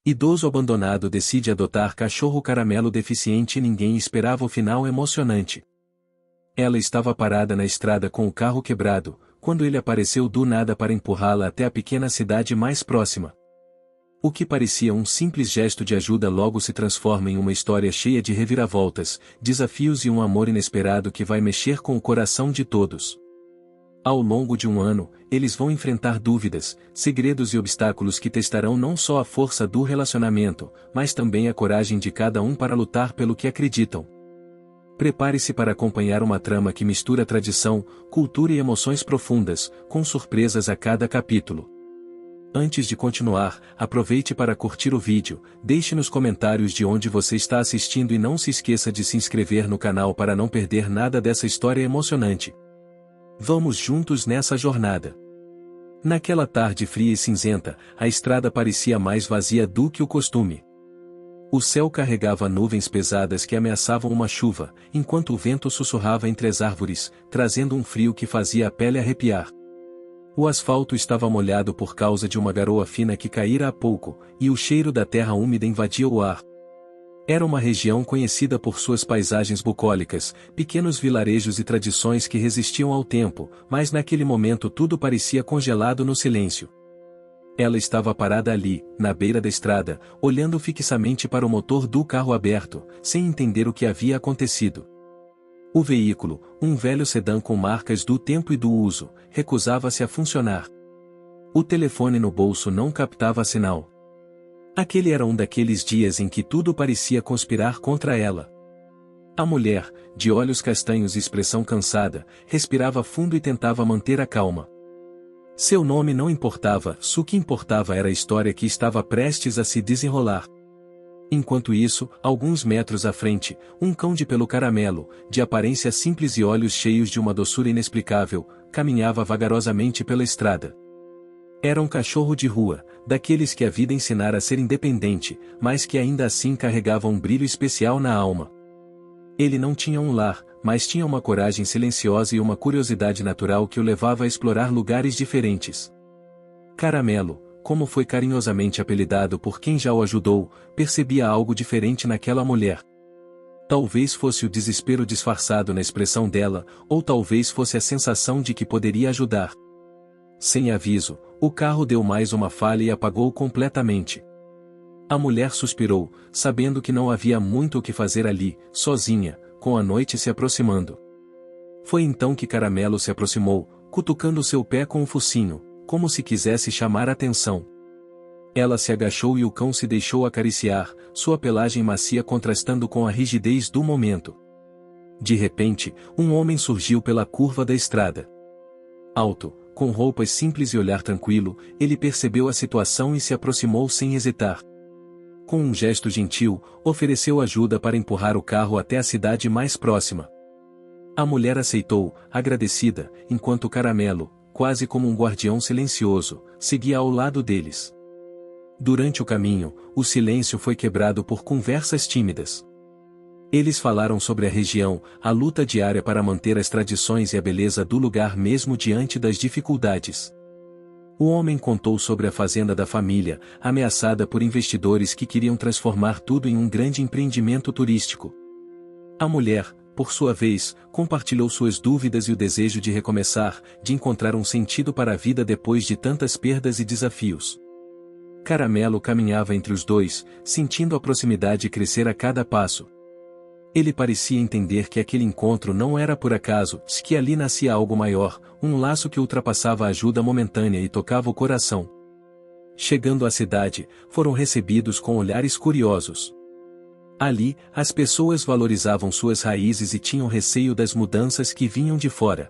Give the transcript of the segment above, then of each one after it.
Idoso abandonado decide adotar cachorro caramelo deficiente e ninguém esperava o final emocionante. Ela estava parada na estrada com o carro quebrado, quando ele apareceu do nada para empurrá-la até a pequena cidade mais próxima. O que parecia um simples gesto de ajuda logo se transforma em uma história cheia de reviravoltas, desafios e um amor inesperado que vai mexer com o coração de todos. Ao longo de um ano, eles vão enfrentar dúvidas, segredos e obstáculos que testarão não só a força do relacionamento, mas também a coragem de cada um para lutar pelo que acreditam. Prepare-se para acompanhar uma trama que mistura tradição, cultura e emoções profundas, com surpresas a cada capítulo. Antes de continuar, aproveite para curtir o vídeo, deixe nos comentários de onde você está assistindo e não se esqueça de se inscrever no canal para não perder nada dessa história emocionante. Vamos juntos nessa jornada. Naquela tarde fria e cinzenta, a estrada parecia mais vazia do que o costume. O céu carregava nuvens pesadas que ameaçavam uma chuva, enquanto o vento sussurrava entre as árvores, trazendo um frio que fazia a pele arrepiar. O asfalto estava molhado por causa de uma garoa fina que caíra há pouco, e o cheiro da terra úmida invadia o ar. Era uma região conhecida por suas paisagens bucólicas, pequenos vilarejos e tradições que resistiam ao tempo, mas naquele momento tudo parecia congelado no silêncio. Ela estava parada ali, na beira da estrada, olhando fixamente para o motor do carro aberto, sem entender o que havia acontecido. O veículo, um velho sedã com marcas do tempo e do uso, recusava-se a funcionar. O telefone no bolso não captava sinal. Aquele era um daqueles dias em que tudo parecia conspirar contra ela. A mulher, de olhos castanhos e expressão cansada, respirava fundo e tentava manter a calma. Seu nome não importava, o que importava era a história que estava prestes a se desenrolar. Enquanto isso, alguns metros à frente, um cão de pelo caramelo, de aparência simples e olhos cheios de uma doçura inexplicável, caminhava vagarosamente pela estrada. Era um cachorro de rua, daqueles que a vida ensinara a ser independente, mas que ainda assim carregava um brilho especial na alma. Ele não tinha um lar, mas tinha uma coragem silenciosa e uma curiosidade natural que o levava a explorar lugares diferentes. Caramelo, como foi carinhosamente apelidado por quem já o ajudou, percebia algo diferente naquela mulher. Talvez fosse o desespero disfarçado na expressão dela, ou talvez fosse a sensação de que poderia ajudar. Sem aviso, o carro deu mais uma falha e apagou completamente. A mulher suspirou, sabendo que não havia muito o que fazer ali, sozinha, com a noite se aproximando. Foi então que Caramelo se aproximou, cutucando seu pé com o focinho, como se quisesse chamar a atenção. Ela se agachou e o cão se deixou acariciar, sua pelagem macia contrastando com a rigidez do momento. De repente, um homem surgiu pela curva da estrada. Alto, com roupas simples e olhar tranquilo, ele percebeu a situação e se aproximou sem hesitar. Com um gesto gentil, ofereceu ajuda para empurrar o carro até a cidade mais próxima. A mulher aceitou, agradecida, enquanto Caramelo, quase como um guardião silencioso, seguia ao lado deles. Durante o caminho, o silêncio foi quebrado por conversas tímidas. Eles falaram sobre a região, a luta diária para manter as tradições e a beleza do lugar mesmo diante das dificuldades. O homem contou sobre a fazenda da família, ameaçada por investidores que queriam transformar tudo em um grande empreendimento turístico. A mulher, por sua vez, compartilhou suas dúvidas e o desejo de recomeçar, de encontrar um sentido para a vida depois de tantas perdas e desafios. Caramelo caminhava entre os dois, sentindo a proximidade crescer a cada passo. Ele parecia entender que aquele encontro não era por acaso, que ali nascia algo maior, um laço que ultrapassava a ajuda momentânea e tocava o coração. Chegando à cidade, foram recebidos com olhares curiosos. Ali, as pessoas valorizavam suas raízes e tinham receio das mudanças que vinham de fora.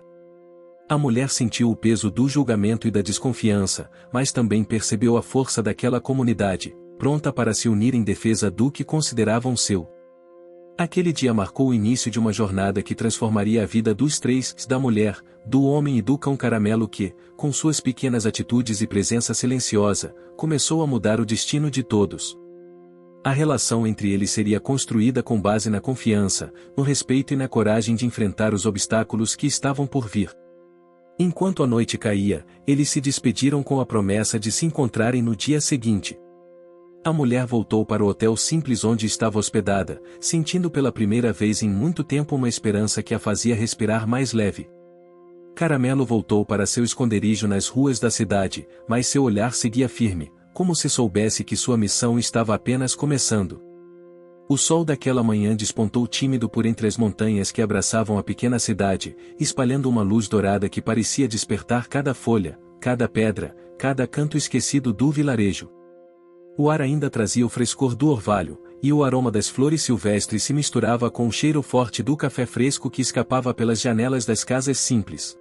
A mulher sentiu o peso do julgamento e da desconfiança, mas também percebeu a força daquela comunidade, pronta para se unir em defesa do que consideravam seu. Aquele dia marcou o início de uma jornada que transformaria a vida dos três, da mulher, do homem e do cão Caramelo que, com suas pequenas atitudes e presença silenciosa, começou a mudar o destino de todos. A relação entre eles seria construída com base na confiança, no respeito e na coragem de enfrentar os obstáculos que estavam por vir. Enquanto a noite caía, eles se despediram com a promessa de se encontrarem no dia seguinte. A mulher voltou para o hotel simples onde estava hospedada, sentindo pela primeira vez em muito tempo uma esperança que a fazia respirar mais leve. Caramelo voltou para seu esconderijo nas ruas da cidade, mas seu olhar seguia firme, como se soubesse que sua missão estava apenas começando. O sol daquela manhã despontou tímido por entre as montanhas que abraçavam a pequena cidade, espalhando uma luz dourada que parecia despertar cada folha, cada pedra, cada canto esquecido do vilarejo. O ar ainda trazia o frescor do orvalho, e o aroma das flores silvestres se misturava com o cheiro forte do café fresco que escapava pelas janelas das casas simples.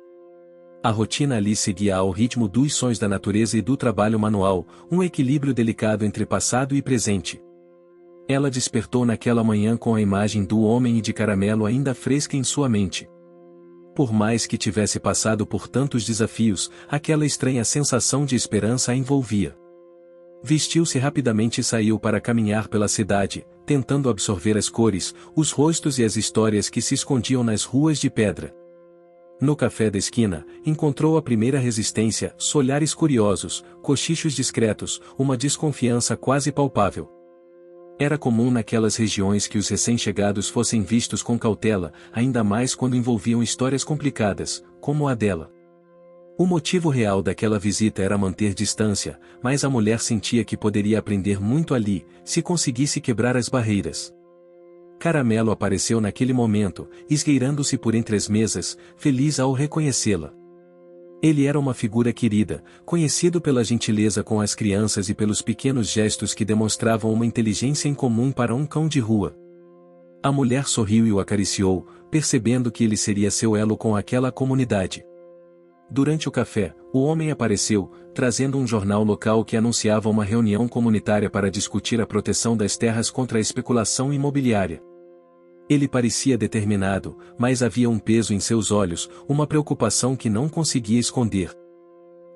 A rotina ali seguia ao ritmo dos sons da natureza e do trabalho manual, um equilíbrio delicado entre passado e presente. Ela despertou naquela manhã com a imagem do homem e de Caramelo ainda fresca em sua mente. Por mais que tivesse passado por tantos desafios, aquela estranha sensação de esperança a envolvia. Vestiu-se rapidamente e saiu para caminhar pela cidade, tentando absorver as cores, os rostos e as histórias que se escondiam nas ruas de pedra. No café da esquina, encontrou a primeira resistência, olhares curiosos, cochichos discretos, uma desconfiança quase palpável. Era comum naquelas regiões que os recém-chegados fossem vistos com cautela, ainda mais quando envolviam histórias complicadas, como a dela. O motivo real daquela visita era manter distância, mas a mulher sentia que poderia aprender muito ali, se conseguisse quebrar as barreiras. Caramelo apareceu naquele momento, esgueirando-se por entre as mesas, feliz ao reconhecê-la. Ele era uma figura querida, conhecido pela gentileza com as crianças e pelos pequenos gestos que demonstravam uma inteligência incomum para um cão de rua. A mulher sorriu e o acariciou, percebendo que ele seria seu elo com aquela comunidade. Durante o café, o homem apareceu, trazendo um jornal local que anunciava uma reunião comunitária para discutir a proteção das terras contra a especulação imobiliária. Ele parecia determinado, mas havia um peso em seus olhos, uma preocupação que não conseguia esconder.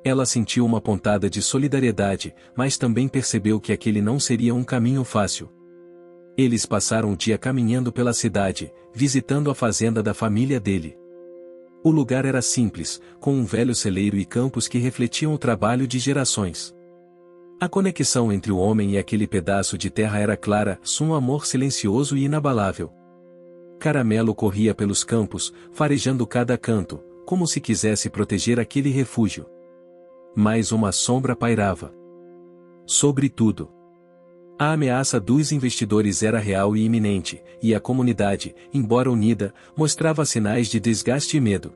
Ela sentiu uma pontada de solidariedade, mas também percebeu que aquele não seria um caminho fácil. Eles passaram o dia caminhando pela cidade, visitando a fazenda da família dele. O lugar era simples, com um velho celeiro e campos que refletiam o trabalho de gerações. A conexão entre o homem e aquele pedaço de terra era clara, um amor silencioso e inabalável. Caramelo corria pelos campos, farejando cada canto, como se quisesse proteger aquele refúgio. Mas uma sombra pairava. Sobretudo, a ameaça dos investidores era real e iminente, e a comunidade, embora unida, mostrava sinais de desgaste e medo.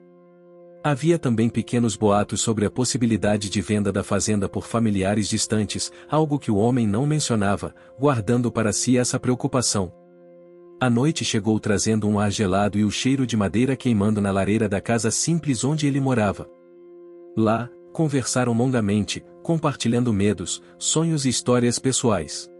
Havia também pequenos boatos sobre a possibilidade de venda da fazenda por familiares distantes, algo que o homem não mencionava, guardando para si essa preocupação. A noite chegou trazendo um ar gelado e o cheiro de madeira queimando na lareira da casa simples onde ele morava. Lá, conversaram longamente, compartilhando medos, sonhos e histórias pessoais.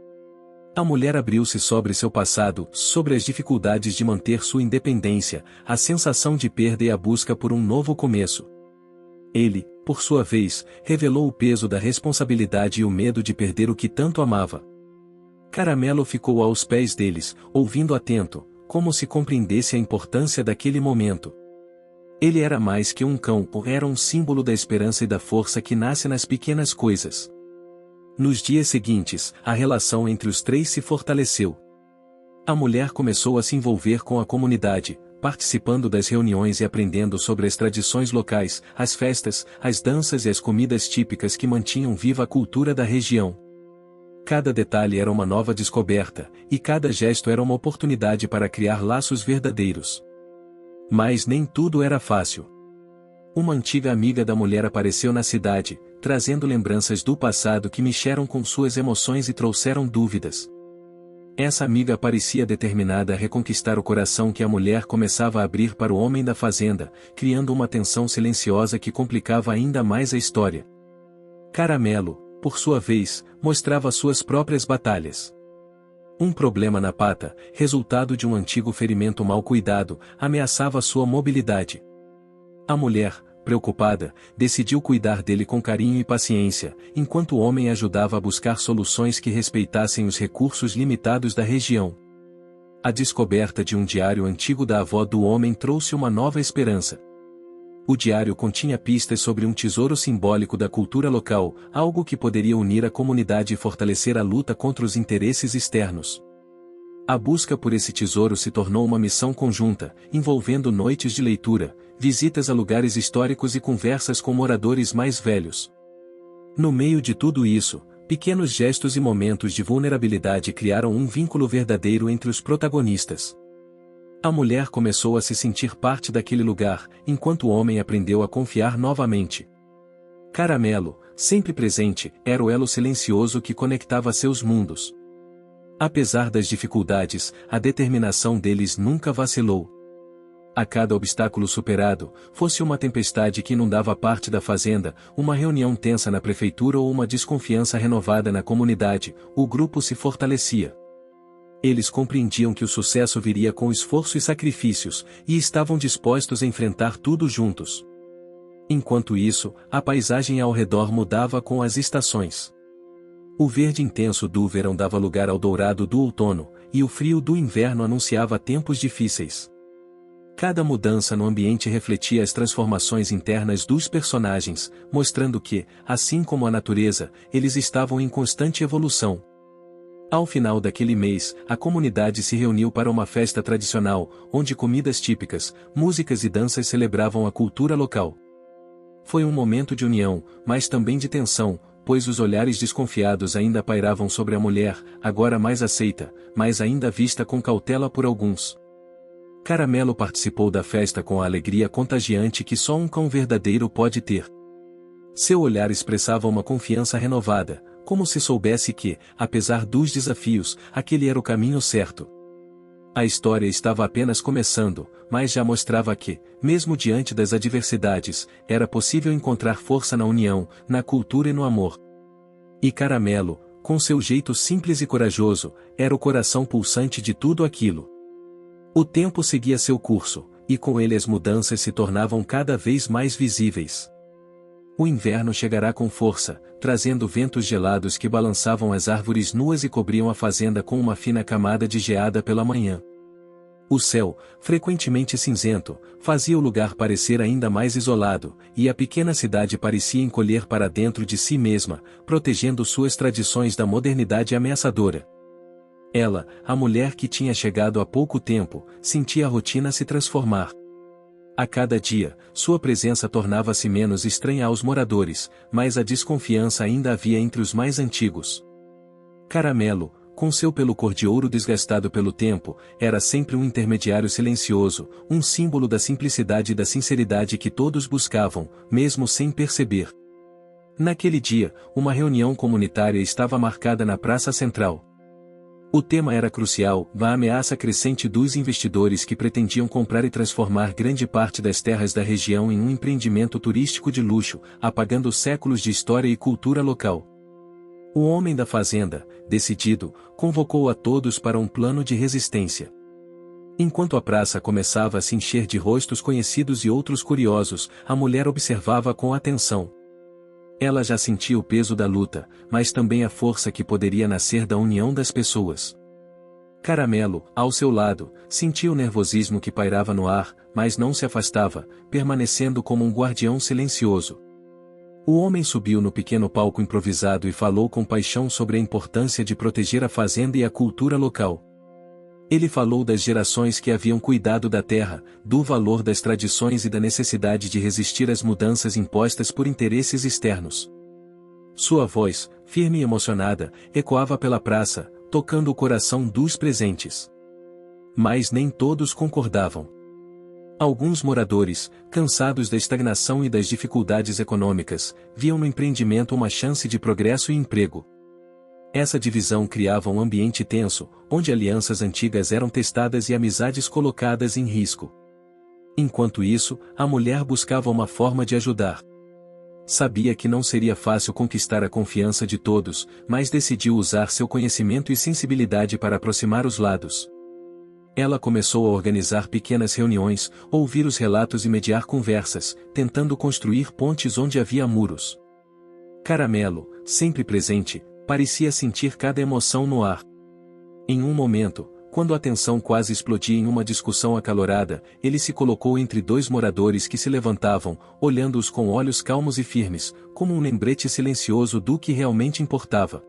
A mulher abriu-se sobre seu passado, sobre as dificuldades de manter sua independência, a sensação de perda e a busca por um novo começo. Ele, por sua vez, revelou o peso da responsabilidade e o medo de perder o que tanto amava. Caramelo ficou aos pés deles, ouvindo atento, como se compreendesse a importância daquele momento. Ele era mais que um cão, era um símbolo da esperança e da força que nasce nas pequenas coisas. Nos dias seguintes, a relação entre os três se fortaleceu. A mulher começou a se envolver com a comunidade, participando das reuniões e aprendendo sobre as tradições locais, as festas, as danças e as comidas típicas que mantinham viva a cultura da região. Cada detalhe era uma nova descoberta, e cada gesto era uma oportunidade para criar laços verdadeiros. Mas nem tudo era fácil. Uma antiga amiga da mulher apareceu na cidade, trazendo lembranças do passado que mexeram com suas emoções e trouxeram dúvidas. Essa amiga parecia determinada a reconquistar o coração que a mulher começava a abrir para o homem da fazenda, criando uma tensão silenciosa que complicava ainda mais a história. Caramelo, por sua vez, mostrava suas próprias batalhas. Um problema na pata, resultado de um antigo ferimento mal cuidado, ameaçava sua mobilidade. A mulher, preocupada, decidiu cuidar dele com carinho e paciência, enquanto o homem ajudava a buscar soluções que respeitassem os recursos limitados da região. A descoberta de um diário antigo da avó do homem trouxe uma nova esperança. O diário continha pistas sobre um tesouro simbólico da cultura local, algo que poderia unir a comunidade e fortalecer a luta contra os interesses externos. A busca por esse tesouro se tornou uma missão conjunta, envolvendo noites de leitura, visitas a lugares históricos e conversas com moradores mais velhos. No meio de tudo isso, pequenos gestos e momentos de vulnerabilidade criaram um vínculo verdadeiro entre os protagonistas. A mulher começou a se sentir parte daquele lugar, enquanto o homem aprendeu a confiar novamente. Caramelo, sempre presente, era o elo silencioso que conectava seus mundos. Apesar das dificuldades, a determinação deles nunca vacilou. A cada obstáculo superado, fosse uma tempestade que inundava parte da fazenda, uma reunião tensa na prefeitura ou uma desconfiança renovada na comunidade, o grupo se fortalecia. Eles compreendiam que o sucesso viria com esforço e sacrifícios, e estavam dispostos a enfrentar tudo juntos. Enquanto isso, a paisagem ao redor mudava com as estações. O verde intenso do verão dava lugar ao dourado do outono, e o frio do inverno anunciava tempos difíceis. Cada mudança no ambiente refletia as transformações internas dos personagens, mostrando que, assim como a natureza, eles estavam em constante evolução. Ao final daquele mês, a comunidade se reuniu para uma festa tradicional, onde comidas típicas, músicas e danças celebravam a cultura local. Foi um momento de união, mas também de tensão, pois os olhares desconfiados ainda pairavam sobre a mulher, agora mais aceita, mas ainda vista com cautela por alguns. Caramelo participou da festa com a alegria contagiante que só um cão verdadeiro pode ter. Seu olhar expressava uma confiança renovada, como se soubesse que, apesar dos desafios, aquele era o caminho certo. A história estava apenas começando, mas já mostrava que, mesmo diante das adversidades, era possível encontrar força na união, na cultura e no amor. E Caramelo, com seu jeito simples e corajoso, era o coração pulsante de tudo aquilo. O tempo seguia seu curso, e com ele as mudanças se tornavam cada vez mais visíveis. O inverno chegará com força, trazendo ventos gelados que balançavam as árvores nuas e cobriam a fazenda com uma fina camada de geada pela manhã. O céu, frequentemente cinzento, fazia o lugar parecer ainda mais isolado, e a pequena cidade parecia encolher para dentro de si mesma, protegendo suas tradições da modernidade ameaçadora. Ela, a mulher que tinha chegado há pouco tempo, sentia a rotina se transformar. A cada dia, sua presença tornava-se menos estranha aos moradores, mas a desconfiança ainda havia entre os mais antigos. Caramelo, com seu pelo cor de ouro desgastado pelo tempo, era sempre um intermediário silencioso, um símbolo da simplicidade e da sinceridade que todos buscavam, mesmo sem perceber. Naquele dia, uma reunião comunitária estava marcada na Praça Central. O tema era crucial, a ameaça crescente dos investidores que pretendiam comprar e transformar grande parte das terras da região em um empreendimento turístico de luxo, apagando séculos de história e cultura local. O homem da fazenda, decidido, convocou a todos para um plano de resistência. Enquanto a praça começava a se encher de rostos conhecidos e outros curiosos, a mulher observava com atenção. Ela já sentia o peso da luta, mas também a força que poderia nascer da união das pessoas. Caramelo, ao seu lado, sentia o nervosismo que pairava no ar, mas não se afastava, permanecendo como um guardião silencioso. O homem subiu no pequeno palco improvisado e falou com paixão sobre a importância de proteger a fazenda e a cultura local. Ele falou das gerações que haviam cuidado da terra, do valor das tradições e da necessidade de resistir às mudanças impostas por interesses externos. Sua voz, firme e emocionada, ecoava pela praça, tocando o coração dos presentes. Mas nem todos concordavam. Alguns moradores, cansados da estagnação e das dificuldades econômicas, viam no empreendimento uma chance de progresso e emprego. Essa divisão criava um ambiente tenso, onde alianças antigas eram testadas e amizades colocadas em risco. Enquanto isso, a mulher buscava uma forma de ajudar. Sabia que não seria fácil conquistar a confiança de todos, mas decidiu usar seu conhecimento e sensibilidade para aproximar os lados. Ela começou a organizar pequenas reuniões, ouvir os relatos e mediar conversas, tentando construir pontes onde havia muros. Caramelo, sempre presente, parecia sentir cada emoção no ar. Em um momento, Quando a tensão quase explodia em uma discussão acalorada, ele se colocou entre dois moradores que se levantavam, olhando-os com olhos calmos e firmes, como um lembrete silencioso do que realmente importava.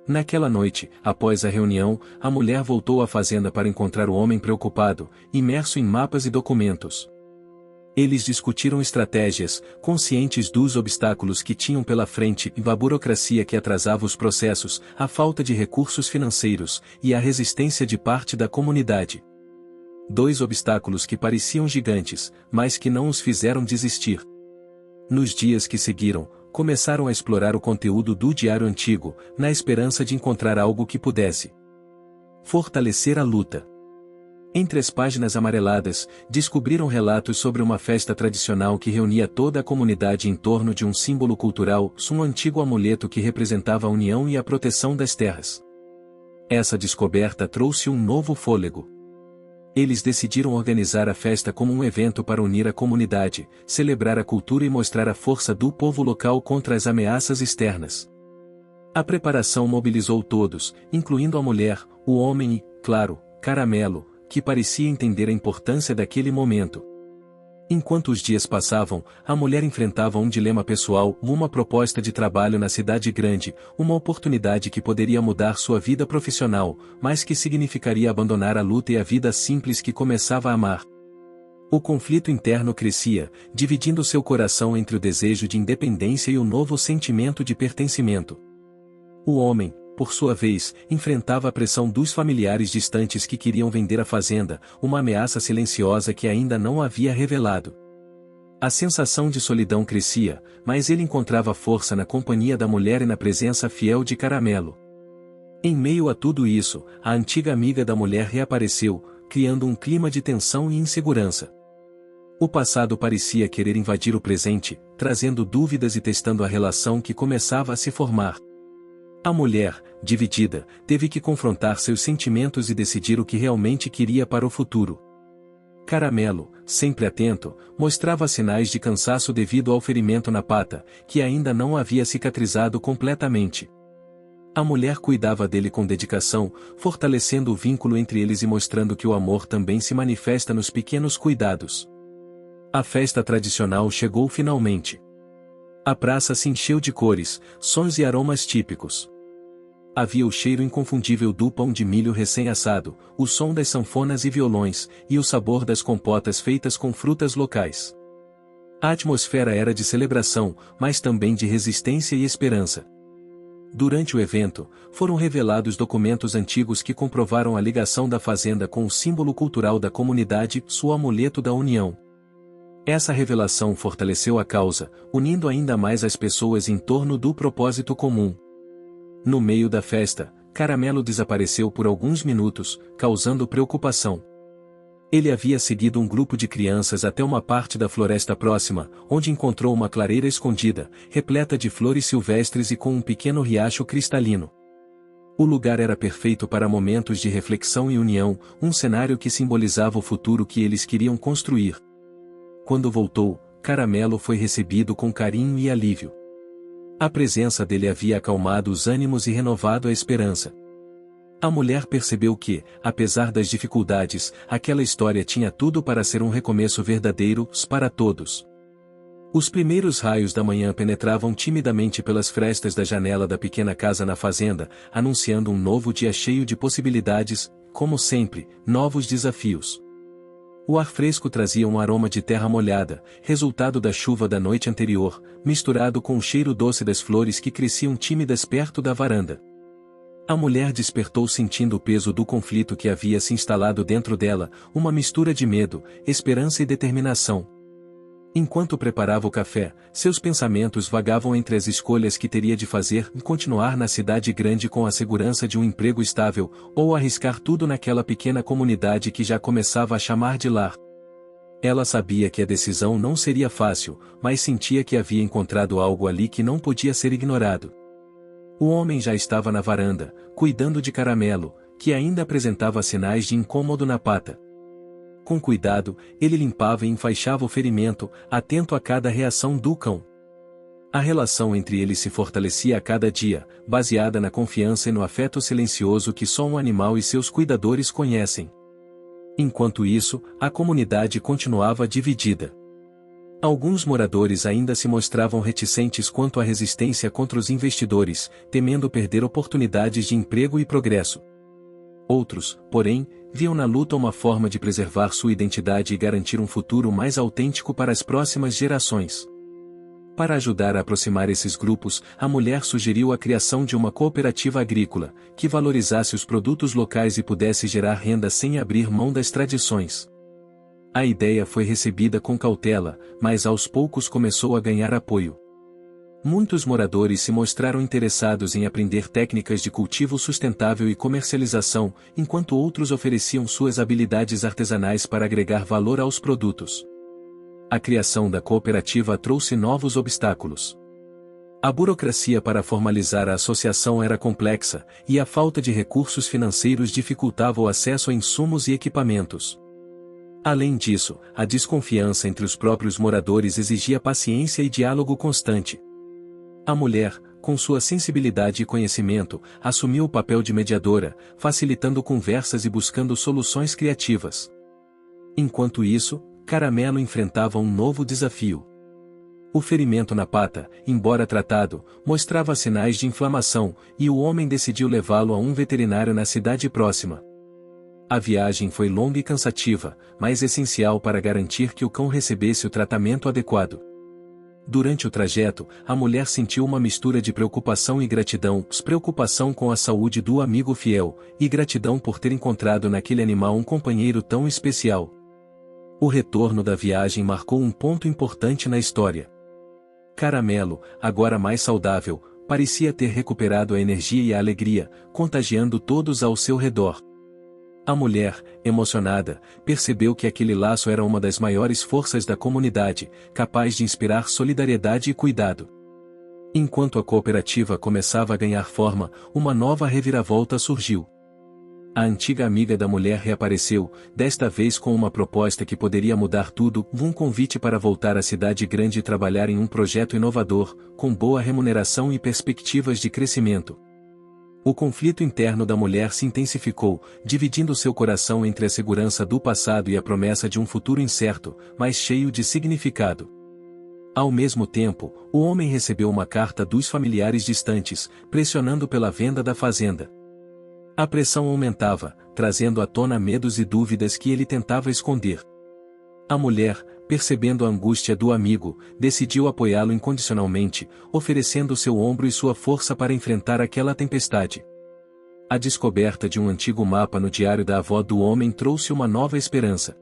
Naquela noite, após a reunião, a mulher voltou à fazenda para encontrar o homem preocupado, imerso em mapas e documentos. Eles discutiram estratégias, conscientes dos obstáculos que tinham pela frente e a burocracia que atrasava os processos, a falta de recursos financeiros e a resistência de parte da comunidade. Dois obstáculos que pareciam gigantes, mas que não os fizeram desistir. Nos dias que seguiram, começaram a explorar o conteúdo do diário antigo, na esperança de encontrar algo que pudesse fortalecer a luta. Entre as páginas amareladas, descobriram relatos sobre uma festa tradicional que reunia toda a comunidade em torno de um símbolo cultural, um antigo amuleto que representava a união e a proteção das terras. Essa descoberta trouxe um novo fôlego. Eles decidiram organizar a festa como um evento para unir a comunidade, celebrar a cultura e mostrar a força do povo local contra as ameaças externas. A preparação mobilizou todos, incluindo a mulher, o homem e, claro, Caramelo, que parecia entender a importância daquele momento. Enquanto os dias passavam, a mulher enfrentava um dilema pessoal, uma proposta de trabalho na cidade grande, uma oportunidade que poderia mudar sua vida profissional, mas que significaria abandonar a luta e a vida simples que começava a amar. O conflito interno crescia, dividindo seu coração entre o desejo de independência e o novo sentimento de pertencimento. O homem, por sua vez, enfrentava a pressão dos familiares distantes que queriam vender a fazenda, uma ameaça silenciosa que ainda não havia revelado. A sensação de solidão crescia, mas ele encontrava força na companhia da mulher e na presença fiel de Caramelo. Em meio a tudo isso, a antiga amiga da mulher reapareceu, criando um clima de tensão e insegurança. O passado parecia querer invadir o presente, trazendo dúvidas e testando a relação que começava a se formar. A mulher, dividida, teve que confrontar seus sentimentos e decidir o que realmente queria para o futuro. Caramelo, sempre atento, mostrava sinais de cansaço devido ao ferimento na pata, que ainda não havia cicatrizado completamente. A mulher cuidava dele com dedicação, fortalecendo o vínculo entre eles e mostrando que o amor também se manifesta nos pequenos cuidados. A festa tradicional chegou finalmente. A praça se encheu de cores, sons e aromas típicos. Havia o cheiro inconfundível do pão de milho recém-assado, o som das sanfonas e violões, e o sabor das compotas feitas com frutas locais. A atmosfera era de celebração, mas também de resistência e esperança. Durante o evento, foram revelados documentos antigos que comprovaram a ligação da fazenda com o símbolo cultural da comunidade, o amuleto da união. Essa revelação fortaleceu a causa, unindo ainda mais as pessoas em torno do propósito comum. No meio da festa, Caramelo desapareceu por alguns minutos, causando preocupação. Ele havia seguido um grupo de crianças até uma parte da floresta próxima, onde encontrou uma clareira escondida, repleta de flores silvestres e com um pequeno riacho cristalino. O lugar era perfeito para momentos de reflexão e união, um cenário que simbolizava o futuro que eles queriam construir. Quando voltou, Caramelo foi recebido com carinho e alívio. A presença dele havia acalmado os ânimos e renovado a esperança. A mulher percebeu que, apesar das dificuldades, aquela história tinha tudo para ser um recomeço verdadeiro para todos. Os primeiros raios da manhã penetravam timidamente pelas frestas da janela da pequena casa na fazenda, anunciando um novo dia cheio de possibilidades, como sempre, novos desafios. O ar fresco trazia um aroma de terra molhada, resultado da chuva da noite anterior, misturado com o cheiro doce das flores que cresciam tímidas perto da varanda. A mulher despertou sentindo o peso do conflito que havia se instalado dentro dela, uma mistura de medo, esperança e determinação. Enquanto preparava o café, seus pensamentos vagavam entre as escolhas que teria de fazer: continuar na cidade grande com a segurança de um emprego estável, ou arriscar tudo naquela pequena comunidade que já começava a chamar de lar. Ela sabia que a decisão não seria fácil, mas sentia que havia encontrado algo ali que não podia ser ignorado. O homem já estava na varanda, cuidando de Caramelo, que ainda apresentava sinais de incômodo na pata. Com cuidado, ele limpava e enfaixava o ferimento, atento a cada reação do cão. A relação entre eles se fortalecia a cada dia, baseada na confiança e no afeto silencioso que só um animal e seus cuidadores conhecem. Enquanto isso, a comunidade continuava dividida. Alguns moradores ainda se mostravam reticentes quanto à resistência contra os investidores, temendo perder oportunidades de emprego e progresso. Outros, porém, viam na luta uma forma de preservar sua identidade e garantir um futuro mais autêntico para as próximas gerações. Para ajudar a aproximar esses grupos, a mulher sugeriu a criação de uma cooperativa agrícola, que valorizasse os produtos locais e pudesse gerar renda sem abrir mão das tradições. A ideia foi recebida com cautela, mas aos poucos começou a ganhar apoio. Muitos moradores se mostraram interessados em aprender técnicas de cultivo sustentável e comercialização, enquanto outros ofereciam suas habilidades artesanais para agregar valor aos produtos. A criação da cooperativa trouxe novos obstáculos. A burocracia para formalizar a associação era complexa, e a falta de recursos financeiros dificultava o acesso a insumos e equipamentos. Além disso, a desconfiança entre os próprios moradores exigia paciência e diálogo constante. A mulher, com sua sensibilidade e conhecimento, assumiu o papel de mediadora, facilitando conversas e buscando soluções criativas. Enquanto isso, Caramelo enfrentava um novo desafio. O ferimento na pata, embora tratado, mostrava sinais de inflamação, e o homem decidiu levá-lo a um veterinário na cidade próxima. A viagem foi longa e cansativa, mas essencial para garantir que o cão recebesse o tratamento adequado. Durante o trajeto, a mulher sentiu uma mistura de preocupação e gratidão, preocupação com a saúde do amigo fiel, e gratidão por ter encontrado naquele animal um companheiro tão especial. O retorno da viagem marcou um ponto importante na história. Caramelo, agora mais saudável, parecia ter recuperado a energia e a alegria, contagiando todos ao seu redor. A mulher, emocionada, percebeu que aquele laço era uma das maiores forças da comunidade, capaz de inspirar solidariedade e cuidado. Enquanto a cooperativa começava a ganhar forma, uma nova reviravolta surgiu. A antiga amiga da mulher reapareceu, desta vez com uma proposta que poderia mudar tudo, um convite para voltar à cidade grande e trabalhar em um projeto inovador, com boa remuneração e perspectivas de crescimento. O conflito interno da mulher se intensificou, dividindo seu coração entre a segurança do passado e a promessa de um futuro incerto, mas cheio de significado. Ao mesmo tempo, o homem recebeu uma carta dos familiares distantes, pressionando pela venda da fazenda. A pressão aumentava, trazendo à tona medos e dúvidas que ele tentava esconder. A mulher, percebendo a angústia do amigo, decidiu apoiá-lo incondicionalmente, oferecendo seu ombro e sua força para enfrentar aquela tempestade. A descoberta de um antigo mapa no diário da avó do homem trouxe uma nova esperança.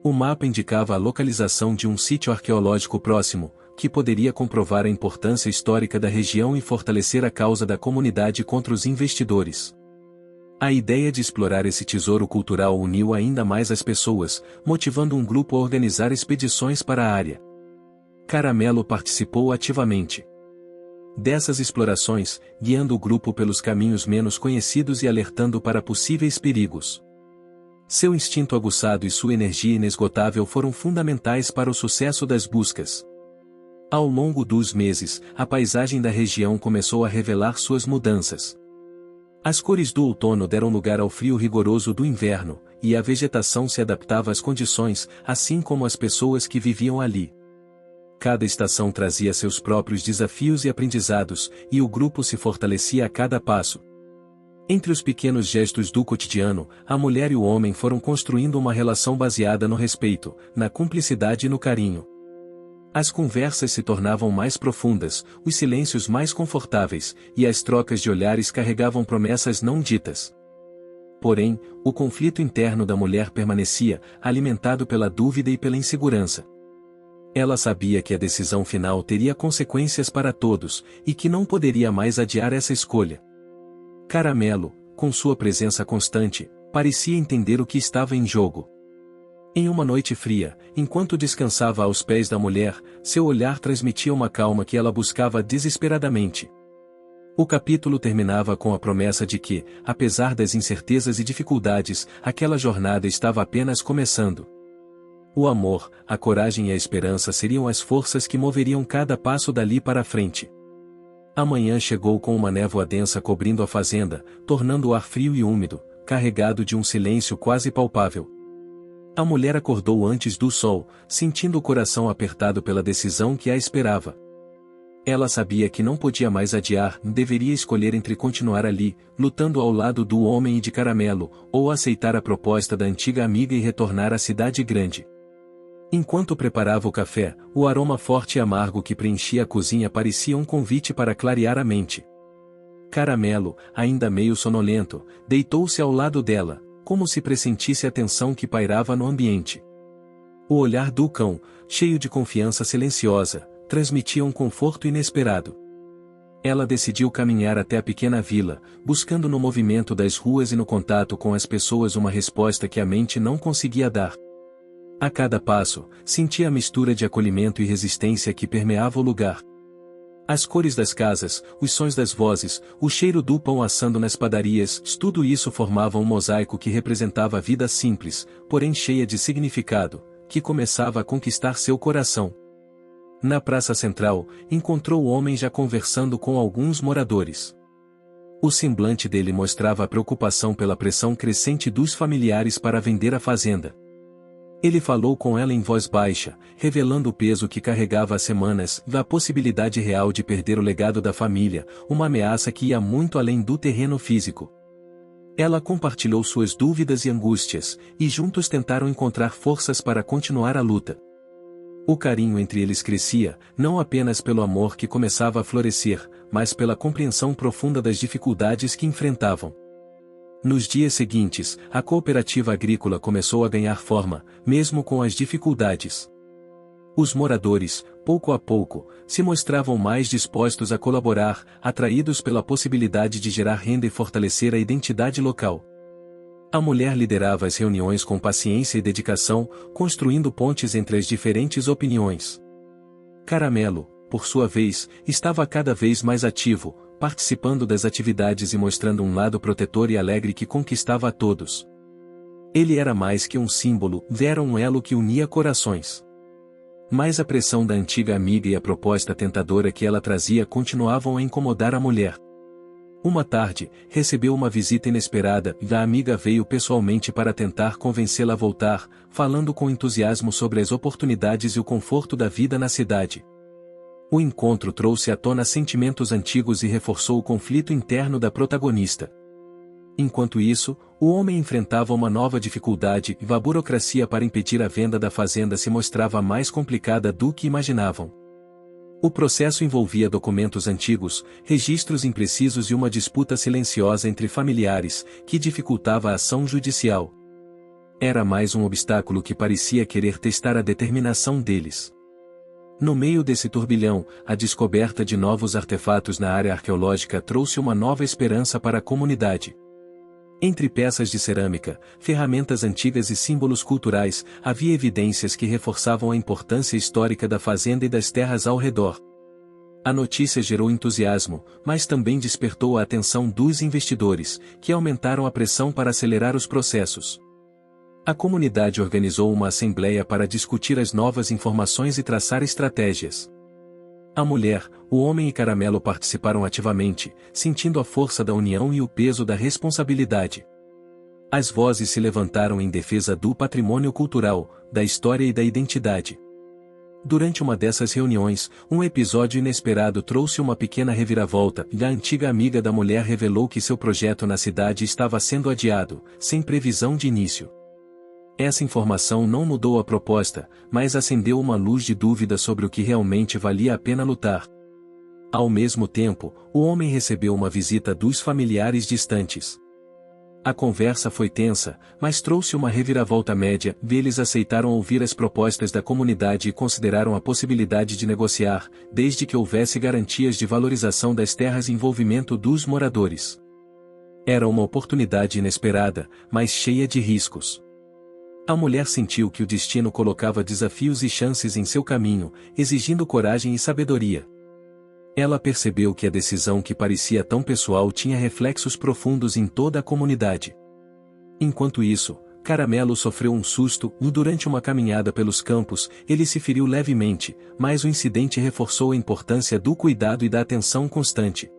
O mapa indicava a localização de um sítio arqueológico próximo, que poderia comprovar a importância histórica da região e fortalecer a causa da comunidade contra os investidores. A ideia de explorar esse tesouro cultural uniu ainda mais as pessoas, motivando um grupo a organizar expedições para a área. Caramelo participou ativamente dessas explorações, guiando o grupo pelos caminhos menos conhecidos e alertando para possíveis perigos. Seu instinto aguçado e sua energia inesgotável foram fundamentais para o sucesso das buscas. Ao longo dos meses, a paisagem da região começou a revelar suas mudanças. As cores do outono deram lugar ao frio rigoroso do inverno, e a vegetação se adaptava às condições, assim como as pessoas que viviam ali. Cada estação trazia seus próprios desafios e aprendizados, e o grupo se fortalecia a cada passo. Entre os pequenos gestos do cotidiano, a mulher e o homem foram construindo uma relação baseada no respeito, na cumplicidade e no carinho. As conversas se tornavam mais profundas, os silêncios mais confortáveis, e as trocas de olhares carregavam promessas não ditas. Porém, o conflito interno da mulher permanecia, alimentado pela dúvida e pela insegurança. Ela sabia que a decisão final teria consequências para todos, e que não poderia mais adiar essa escolha. Caramelo, com sua presença constante, parecia entender o que estava em jogo. Em uma noite fria, enquanto descansava aos pés da mulher, seu olhar transmitia uma calma que ela buscava desesperadamente. O capítulo terminava com a promessa de que, apesar das incertezas e dificuldades, aquela jornada estava apenas começando. O amor, a coragem e a esperança seriam as forças que moveriam cada passo dali para a frente. A manhã chegou com uma névoa densa cobrindo a fazenda, tornando o ar frio e úmido, carregado de um silêncio quase palpável. A mulher acordou antes do sol, sentindo o coração apertado pela decisão que a esperava. Ela sabia que não podia mais adiar, deveria escolher entre continuar ali, lutando ao lado do homem e de Caramelo, ou aceitar a proposta da antiga amiga e retornar à cidade grande. Enquanto preparava o café, o aroma forte e amargo que preenchia a cozinha parecia um convite para clarear a mente. Caramelo, ainda meio sonolento, deitou-se ao lado dela, como se pressentisse a tensão que pairava no ambiente. O olhar do cão, cheio de confiança silenciosa, transmitia um conforto inesperado. Ela decidiu caminhar até a pequena vila, buscando no movimento das ruas e no contato com as pessoas uma resposta que a mente não conseguia dar. A cada passo, sentia a mistura de acolhimento e resistência que permeava o lugar. As cores das casas, os sons das vozes, o cheiro do pão assando nas padarias, tudo isso formava um mosaico que representava a vida simples, porém cheia de significado, que começava a conquistar seu coração. Na praça central, encontrou o homem já conversando com alguns moradores. O semblante dele mostrava a preocupação pela pressão crescente dos familiares para vender a fazenda. Ele falou com ela em voz baixa, revelando o peso que carregava há semanas, da possibilidade real de perder o legado da família, uma ameaça que ia muito além do terreno físico. Ela compartilhou suas dúvidas e angústias, e juntos tentaram encontrar forças para continuar a luta. O carinho entre eles crescia, não apenas pelo amor que começava a florescer, mas pela compreensão profunda das dificuldades que enfrentavam. Nos dias seguintes, a cooperativa agrícola começou a ganhar forma, mesmo com as dificuldades. Os moradores, pouco a pouco, se mostravam mais dispostos a colaborar, atraídos pela possibilidade de gerar renda e fortalecer a identidade local. A mulher liderava as reuniões com paciência e dedicação, construindo pontes entre as diferentes opiniões. Caramelo, por sua vez, estava cada vez mais ativo, participando das atividades e mostrando um lado protetor e alegre que conquistava a todos. Ele era mais que um símbolo, era um elo que unia corações. Mas a pressão da antiga amiga e a proposta tentadora que ela trazia continuavam a incomodar a mulher. Uma tarde, recebeu uma visita inesperada e a amiga veio pessoalmente para tentar convencê-la a voltar, falando com entusiasmo sobre as oportunidades e o conforto da vida na cidade. O encontro trouxe à tona sentimentos antigos e reforçou o conflito interno da protagonista. Enquanto isso, o homem enfrentava uma nova dificuldade e a burocracia para impedir a venda da fazenda se mostrava mais complicada do que imaginavam. O processo envolvia documentos antigos, registros imprecisos e uma disputa silenciosa entre familiares, que dificultava a ação judicial. Era mais um obstáculo que parecia querer testar a determinação deles. No meio desse turbilhão, a descoberta de novos artefatos na área arqueológica trouxe uma nova esperança para a comunidade. Entre peças de cerâmica, ferramentas antigas e símbolos culturais, havia evidências que reforçavam a importância histórica da fazenda e das terras ao redor. A notícia gerou entusiasmo, mas também despertou a atenção dos investidores, que aumentaram a pressão para acelerar os processos. A comunidade organizou uma assembleia para discutir as novas informações e traçar estratégias. A mulher, o homem e Caramelo participaram ativamente, sentindo a força da união e o peso da responsabilidade. As vozes se levantaram em defesa do patrimônio cultural, da história e da identidade. Durante uma dessas reuniões, um episódio inesperado trouxe uma pequena reviravolta e a antiga amiga da mulher revelou que seu projeto na cidade estava sendo adiado, sem previsão de início. Essa informação não mudou a proposta, mas acendeu uma luz de dúvida sobre o que realmente valia a pena lutar. Ao mesmo tempo, o homem recebeu uma visita dos familiares distantes. A conversa foi tensa, mas trouxe uma reviravolta média, eles aceitaram ouvir as propostas da comunidade e consideraram a possibilidade de negociar, desde que houvesse garantias de valorização das terras e envolvimento dos moradores. Era uma oportunidade inesperada, mas cheia de riscos. A mulher sentiu que o destino colocava desafios e chances em seu caminho, exigindo coragem e sabedoria. Ela percebeu que a decisão que parecia tão pessoal tinha reflexos profundos em toda a comunidade. Enquanto isso, Caramelo sofreu um susto e durante uma caminhada pelos campos, ele se feriu levemente, mas o incidente reforçou a importância do cuidado e da atenção constante.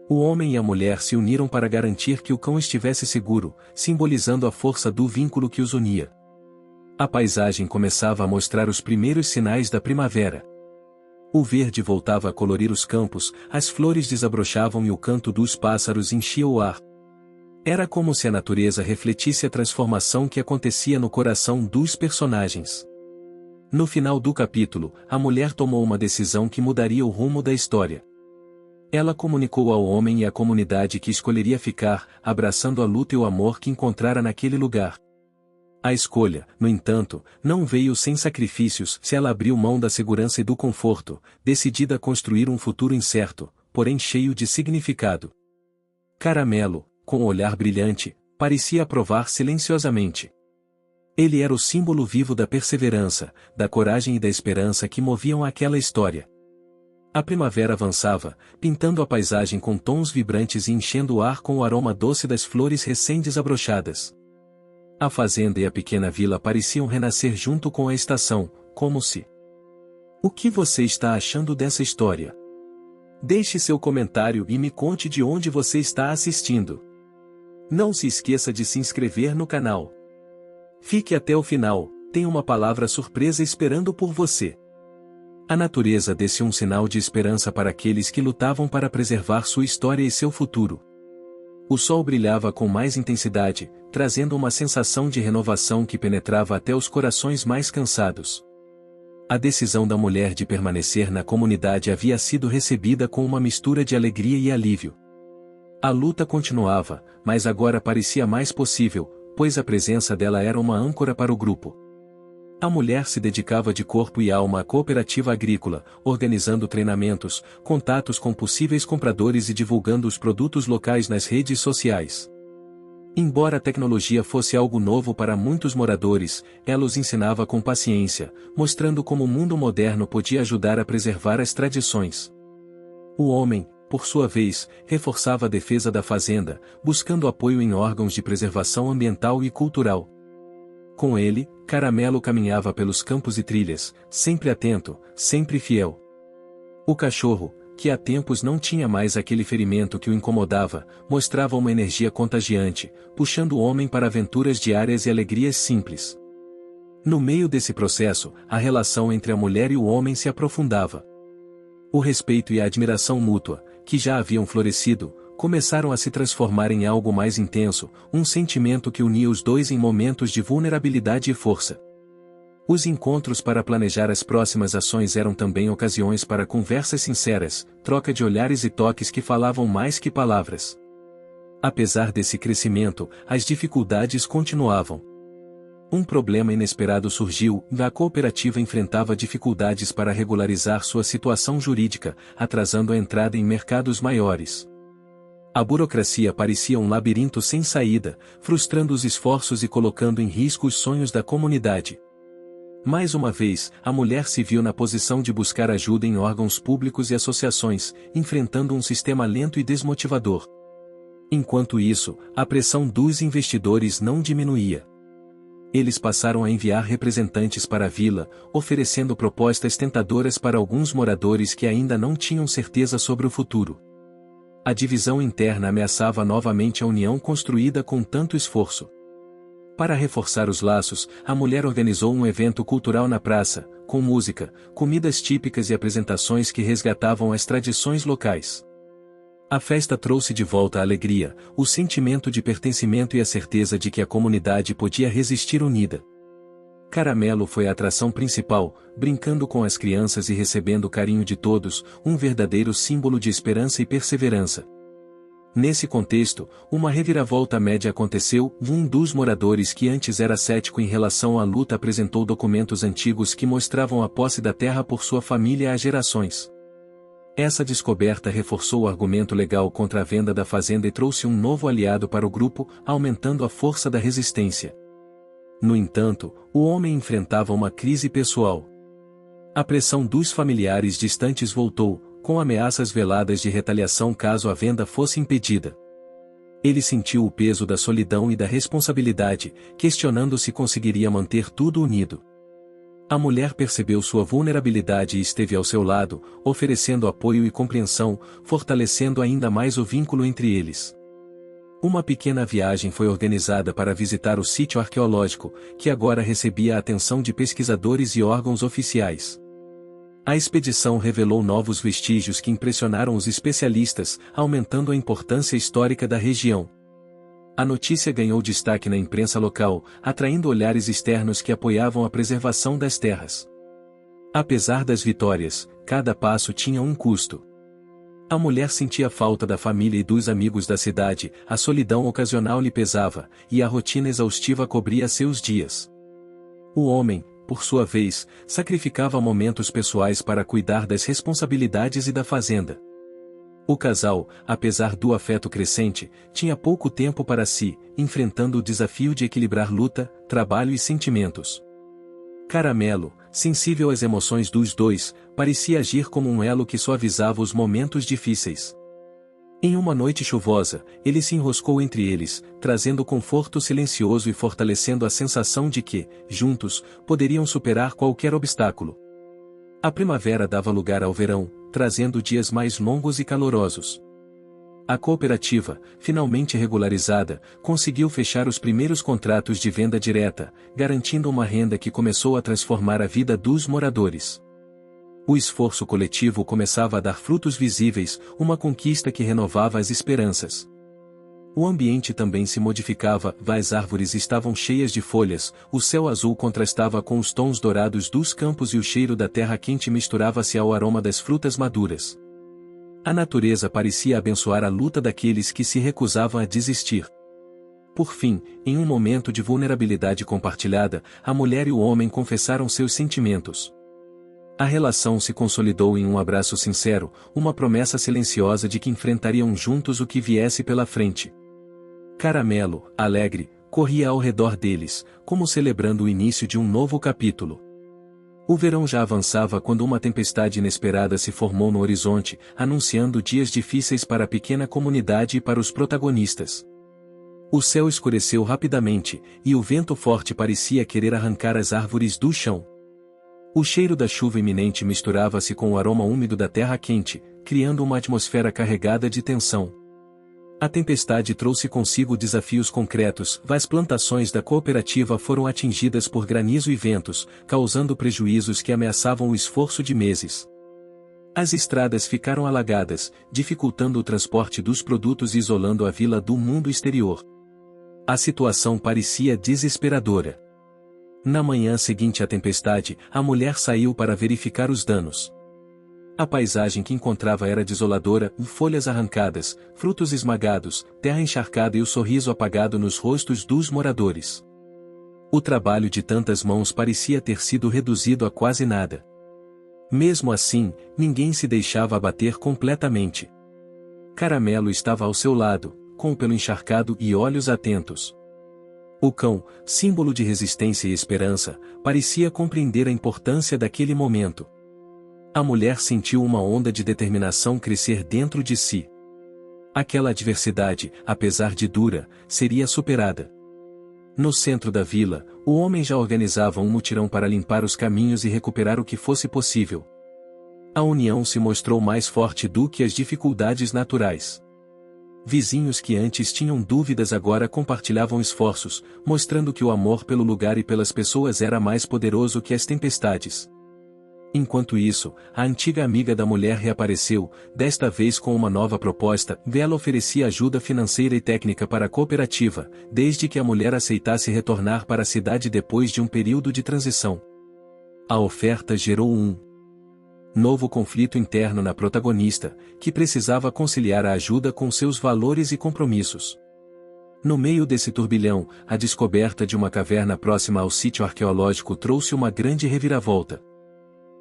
O homem e a mulher se uniram para garantir que o cão estivesse seguro, simbolizando a força do vínculo que os unia. A paisagem começava a mostrar os primeiros sinais da primavera. O verde voltava a colorir os campos, as flores desabrochavam e o canto dos pássaros enchia o ar. Era como se a natureza refletisse a transformação que acontecia no coração dos personagens. No final do capítulo, a mulher tomou uma decisão que mudaria o rumo da história. Ela comunicou ao homem e à comunidade que escolheria ficar, abraçando a luta e o amor que encontrara naquele lugar. A escolha, no entanto, não veio sem sacrifícios se ela abriu mão da segurança e do conforto, decidida a construir um futuro incerto, porém cheio de significado. Caramelo, com um olhar brilhante, parecia aprovar silenciosamente. Ele era o símbolo vivo da perseverança, da coragem e da esperança que moviam aquela história. A primavera avançava, pintando a paisagem com tons vibrantes e enchendo o ar com o aroma doce das flores recém-desabrochadas. A fazenda e a pequena vila pareciam renascer junto com a estação, como se... O que você está achando dessa história? Deixe seu comentário e me conte de onde você está assistindo. Não se esqueça de se inscrever no canal. Fique até o final, tem uma palavra surpresa esperando por você. A natureza desse um sinal de esperança para aqueles que lutavam para preservar sua história e seu futuro. O sol brilhava com mais intensidade, trazendo uma sensação de renovação que penetrava até os corações mais cansados. A decisão da mulher de permanecer na comunidade havia sido recebida com uma mistura de alegria e alívio. A luta continuava, mas agora parecia mais possível, pois a presença dela era uma âncora para o grupo. A mulher se dedicava de corpo e alma à cooperativa agrícola, organizando treinamentos, contatos com possíveis compradores e divulgando os produtos locais nas redes sociais. Embora a tecnologia fosse algo novo para muitos moradores, ela os ensinava com paciência, mostrando como o mundo moderno podia ajudar a preservar as tradições. O homem, por sua vez, reforçava a defesa da fazenda, buscando apoio em órgãos de preservação ambiental e cultural. Com ele, Caramelo caminhava pelos campos e trilhas, sempre atento, sempre fiel. O cachorro, que há tempos não tinha mais aquele ferimento que o incomodava, mostrava uma energia contagiante, puxando o homem para aventuras diárias e alegrias simples. No meio desse processo, a relação entre a mulher e o homem se aprofundava. O respeito e a admiração mútua, que já haviam florescido, começaram a se transformar em algo mais intenso, um sentimento que unia os dois em momentos de vulnerabilidade e força. Os encontros para planejar as próximas ações eram também ocasiões para conversas sinceras, troca de olhares e toques que falavam mais que palavras. Apesar desse crescimento, as dificuldades continuavam. Um problema inesperado surgiu, e a cooperativa enfrentava dificuldades para regularizar sua situação jurídica, atrasando a entrada em mercados maiores. A burocracia parecia um labirinto sem saída, frustrando os esforços e colocando em risco os sonhos da comunidade. Mais uma vez, a mulher se viu na posição de buscar ajuda em órgãos públicos e associações, enfrentando um sistema lento e desmotivador. Enquanto isso, a pressão dos investidores não diminuía. Eles passaram a enviar representantes para a vila, oferecendo propostas tentadoras para alguns moradores que ainda não tinham certeza sobre o futuro. A divisão interna ameaçava novamente a união construída com tanto esforço. Para reforçar os laços, a mulher organizou um evento cultural na praça, com música, comidas típicas e apresentações que resgatavam as tradições locais. A festa trouxe de volta a alegria, o sentimento de pertencimento e a certeza de que a comunidade podia resistir unida. Caramelo foi a atração principal, brincando com as crianças e recebendo o carinho de todos, um verdadeiro símbolo de esperança e perseverança. Nesse contexto, uma reviravolta média aconteceu, um dos moradores que antes era cético em relação à luta apresentou documentos antigos que mostravam a posse da terra por sua família há gerações. Essa descoberta reforçou o argumento legal contra a venda da fazenda e trouxe um novo aliado para o grupo, aumentando a força da resistência. No entanto, o homem enfrentava uma crise pessoal. A pressão dos familiares distantes voltou, com ameaças veladas de retaliação caso a venda fosse impedida. Ele sentiu o peso da solidão e da responsabilidade, questionando se conseguiria manter tudo unido. A mulher percebeu sua vulnerabilidade e esteve ao seu lado, oferecendo apoio e compreensão, fortalecendo ainda mais o vínculo entre eles. Uma pequena viagem foi organizada para visitar o sítio arqueológico, que agora recebia a atenção de pesquisadores e órgãos oficiais. A expedição revelou novos vestígios que impressionaram os especialistas, aumentando a importância histórica da região. A notícia ganhou destaque na imprensa local, atraindo olhares externos que apoiavam a preservação das terras. Apesar das vitórias, cada passo tinha um custo. A mulher sentia falta da família e dos amigos da cidade, a solidão ocasional lhe pesava, e a rotina exaustiva cobria seus dias. O homem, por sua vez, sacrificava momentos pessoais para cuidar das responsabilidades e da fazenda. O casal, apesar do afeto crescente, tinha pouco tempo para si, enfrentando o desafio de equilibrar luta, trabalho e sentimentos. Caramelo, sensível às emoções dos dois, parecia agir como um elo que suavizava os momentos difíceis. Em uma noite chuvosa, ele se enroscou entre eles, trazendo conforto silencioso e fortalecendo a sensação de que, juntos, poderiam superar qualquer obstáculo. A primavera dava lugar ao verão, trazendo dias mais longos e calorosos. A cooperativa, finalmente regularizada, conseguiu fechar os primeiros contratos de venda direta, garantindo uma renda que começou a transformar a vida dos moradores. O esforço coletivo começava a dar frutos visíveis, uma conquista que renovava as esperanças. O ambiente também se modificava, as árvores estavam cheias de folhas, o céu azul contrastava com os tons dourados dos campos e o cheiro da terra quente misturava-se ao aroma das frutas maduras. A natureza parecia abençoar a luta daqueles que se recusavam a desistir. Por fim, em um momento de vulnerabilidade compartilhada, a mulher e o homem confessaram seus sentimentos. A relação se consolidou em um abraço sincero, uma promessa silenciosa de que enfrentariam juntos o que viesse pela frente. Caramelo, alegre, corria ao redor deles, como celebrando o início de um novo capítulo. O verão já avançava quando uma tempestade inesperada se formou no horizonte, anunciando dias difíceis para a pequena comunidade e para os protagonistas. O céu escureceu rapidamente, e o vento forte parecia querer arrancar as árvores do chão. O cheiro da chuva iminente misturava-se com o aroma úmido da terra quente, criando uma atmosfera carregada de tensão. A tempestade trouxe consigo desafios concretos, as plantações da cooperativa foram atingidas por granizo e ventos, causando prejuízos que ameaçavam o esforço de meses. As estradas ficaram alagadas, dificultando o transporte dos produtos e isolando a vila do mundo exterior. A situação parecia desesperadora. Na manhã seguinte à tempestade, a mulher saiu para verificar os danos. A paisagem que encontrava era desoladora, folhas arrancadas, frutos esmagados, terra encharcada e o sorriso apagado nos rostos dos moradores. O trabalho de tantas mãos parecia ter sido reduzido a quase nada. Mesmo assim, ninguém se deixava abater completamente. Caramelo estava ao seu lado, com o pelo encharcado e olhos atentos. O cão, símbolo de resistência e esperança, parecia compreender a importância daquele momento. A mulher sentiu uma onda de determinação crescer dentro de si. Aquela adversidade, apesar de dura, seria superada. No centro da vila, o homem já organizava um mutirão para limpar os caminhos e recuperar o que fosse possível. A união se mostrou mais forte do que as dificuldades naturais. Vizinhos que antes tinham dúvidas agora compartilhavam esforços, mostrando que o amor pelo lugar e pelas pessoas era mais poderoso que as tempestades. Enquanto isso, a antiga amiga da mulher reapareceu, desta vez com uma nova proposta. Ela oferecia ajuda financeira e técnica para a cooperativa, desde que a mulher aceitasse retornar para a cidade depois de um período de transição. A oferta gerou um novo conflito interno na protagonista, que precisava conciliar a ajuda com seus valores e compromissos. No meio desse turbilhão, a descoberta de uma caverna próxima ao sítio arqueológico trouxe uma grande reviravolta.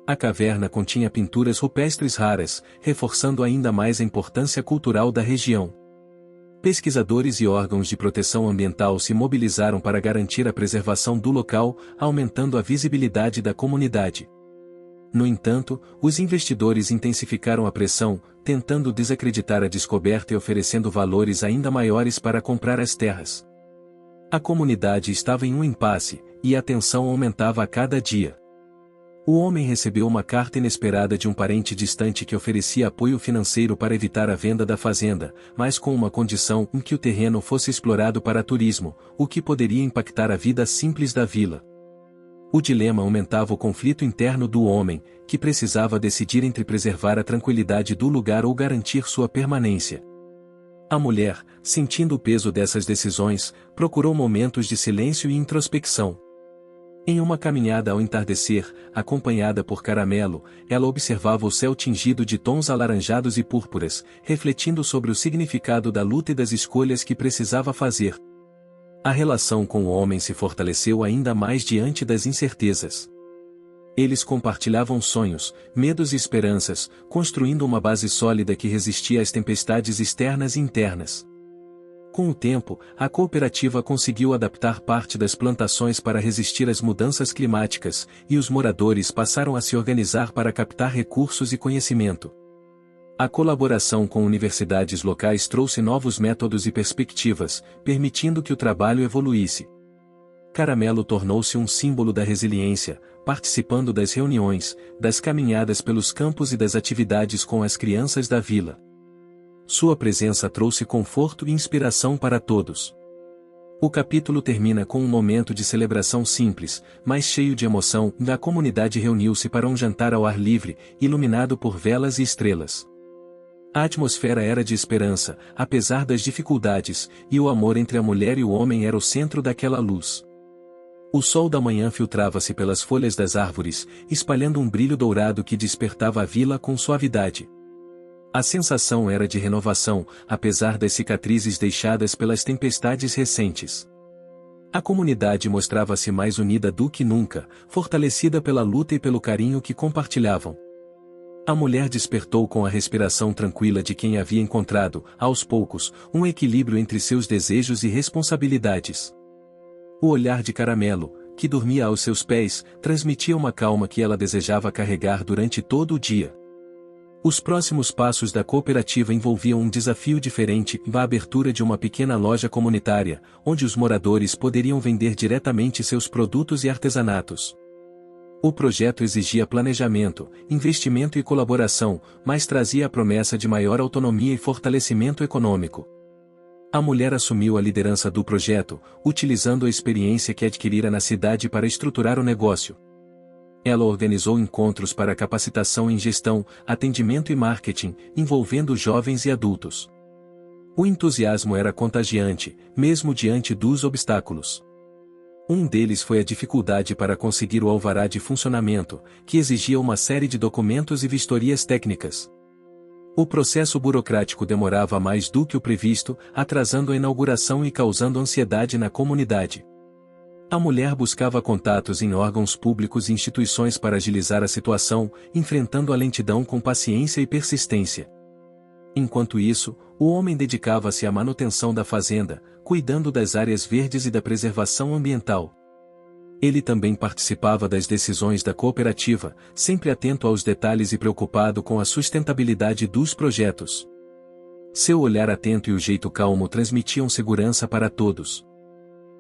A caverna continha pinturas rupestres raras, reforçando ainda mais a importância cultural da região. Pesquisadores e órgãos de proteção ambiental se mobilizaram para garantir a preservação do local, aumentando a visibilidade da comunidade. No entanto, os investidores intensificaram a pressão, tentando desacreditar a descoberta e oferecendo valores ainda maiores para comprar as terras. A comunidade estava em um impasse, e a tensão aumentava a cada dia. O homem recebeu uma carta inesperada de um parente distante que oferecia apoio financeiro para evitar a venda da fazenda, mas com uma condição em que o terreno fosse explorado para turismo, o que poderia impactar a vida simples da vila. O dilema aumentava o conflito interno do homem, que precisava decidir entre preservar a tranquilidade do lugar ou garantir sua permanência. A mulher, sentindo o peso dessas decisões, procurou momentos de silêncio e introspecção. Em uma caminhada ao entardecer, acompanhada por Caramelo, ela observava o céu tingido de tons alaranjados e púrpuras, refletindo sobre o significado da luta e das escolhas que precisava fazer. A relação com o homem se fortaleceu ainda mais diante das incertezas. Eles compartilhavam sonhos, medos e esperanças, construindo uma base sólida que resistia às tempestades externas e internas. Com o tempo, a cooperativa conseguiu adaptar parte das plantações para resistir às mudanças climáticas, e os moradores passaram a se organizar para captar recursos e conhecimento. A colaboração com universidades locais trouxe novos métodos e perspectivas, permitindo que o trabalho evoluísse. Caramelo tornou-se um símbolo da resiliência, participando das reuniões, das caminhadas pelos campos e das atividades com as crianças da vila. Sua presença trouxe conforto e inspiração para todos. O capítulo termina com um momento de celebração simples, mas cheio de emoção. A comunidade reuniu-se para um jantar ao ar livre, iluminado por velas e estrelas. A atmosfera era de esperança, apesar das dificuldades, e o amor entre a mulher e o homem era o centro daquela luz. O sol da manhã filtrava-se pelas folhas das árvores, espalhando um brilho dourado que despertava a vila com suavidade. A sensação era de renovação, apesar das cicatrizes deixadas pelas tempestades recentes. A comunidade mostrava-se mais unida do que nunca, fortalecida pela luta e pelo carinho que compartilhavam. A mulher despertou com a respiração tranquila de quem havia encontrado, aos poucos, um equilíbrio entre seus desejos e responsabilidades. O olhar de Caramelo, que dormia aos seus pés, transmitia uma calma que ela desejava carregar durante todo o dia. Os próximos passos da cooperativa envolviam um desafio diferente, a abertura de uma pequena loja comunitária, onde os moradores poderiam vender diretamente seus produtos e artesanatos. O projeto exigia planejamento, investimento e colaboração, mas trazia a promessa de maior autonomia e fortalecimento econômico. A mulher assumiu a liderança do projeto, utilizando a experiência que adquirira na cidade para estruturar o negócio. Ela organizou encontros para capacitação em gestão, atendimento e marketing, envolvendo jovens e adultos. O entusiasmo era contagiante, mesmo diante dos obstáculos. Um deles foi a dificuldade para conseguir o alvará de funcionamento, que exigia uma série de documentos e vistorias técnicas. O processo burocrático demorava mais do que o previsto, atrasando a inauguração e causando ansiedade na comunidade. A mulher buscava contatos em órgãos públicos e instituições para agilizar a situação, enfrentando a lentidão com paciência e persistência. Enquanto isso, o homem dedicava-se à manutenção da fazenda, cuidando das áreas verdes e da preservação ambiental. Ele também participava das decisões da cooperativa, sempre atento aos detalhes e preocupado com a sustentabilidade dos projetos. Seu olhar atento e o jeito calmo transmitiam segurança para todos.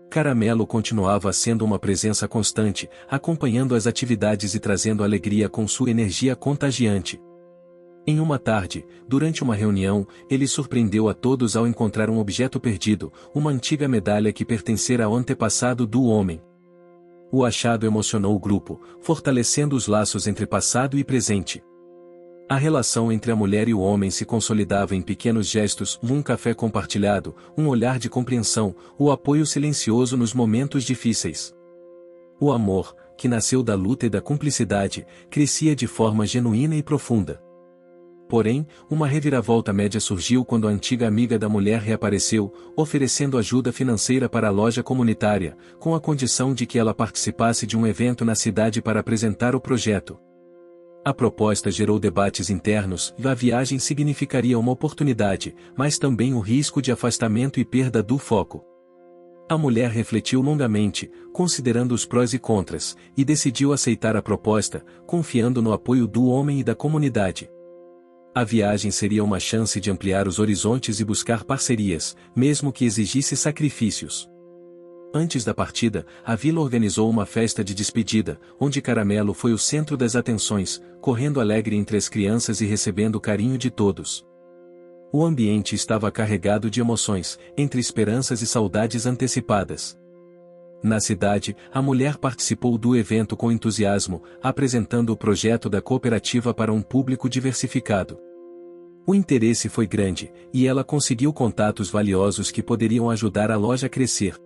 Caramelo continuava sendo uma presença constante, acompanhando as atividades e trazendo alegria com sua energia contagiante. Em uma tarde, durante uma reunião, ele surpreendeu a todos ao encontrar um objeto perdido, uma antiga medalha que pertencera ao antepassado do homem. O achado emocionou o grupo, fortalecendo os laços entre passado e presente. A relação entre a mulher e o homem se consolidava em pequenos gestos, um café compartilhado, um olhar de compreensão, o apoio silencioso nos momentos difíceis. O amor, que nasceu da luta e da cumplicidade, crescia de forma genuína e profunda. Porém, uma reviravolta média surgiu quando a antiga amiga da mulher reapareceu, oferecendo ajuda financeira para a loja comunitária, com a condição de que ela participasse de um evento na cidade para apresentar o projeto. A proposta gerou debates internos, e a viagem significaria uma oportunidade, mas também o risco de afastamento e perda do foco. A mulher refletiu longamente, considerando os prós e contras, e decidiu aceitar a proposta, confiando no apoio do homem e da comunidade. A viagem seria uma chance de ampliar os horizontes e buscar parcerias, mesmo que exigisse sacrifícios. Antes da partida, a vila organizou uma festa de despedida, onde Caramelo foi o centro das atenções, correndo alegre entre as crianças e recebendo o carinho de todos. O ambiente estava carregado de emoções, entre esperanças e saudades antecipadas. Na cidade, a mulher participou do evento com entusiasmo, apresentando o projeto da cooperativa para um público diversificado. O interesse foi grande, e ela conseguiu contatos valiosos que poderiam ajudar a loja a crescer.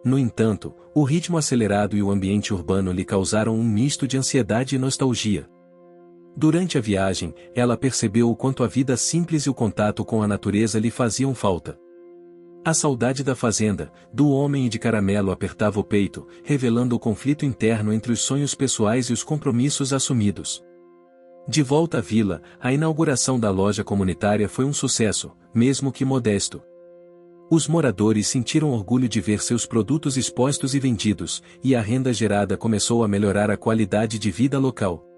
No entanto, o ritmo acelerado e o ambiente urbano lhe causaram um misto de ansiedade e nostalgia. Durante a viagem, ela percebeu o quanto a vida simples e o contato com a natureza lhe faziam falta. A saudade da fazenda, do homem e de Caramelo apertava o peito, revelando o conflito interno entre os sonhos pessoais e os compromissos assumidos. De volta à vila, a inauguração da loja comunitária foi um sucesso, mesmo que modesto. Os moradores sentiram orgulho de ver seus produtos expostos e vendidos, e a renda gerada começou a melhorar a qualidade de vida local.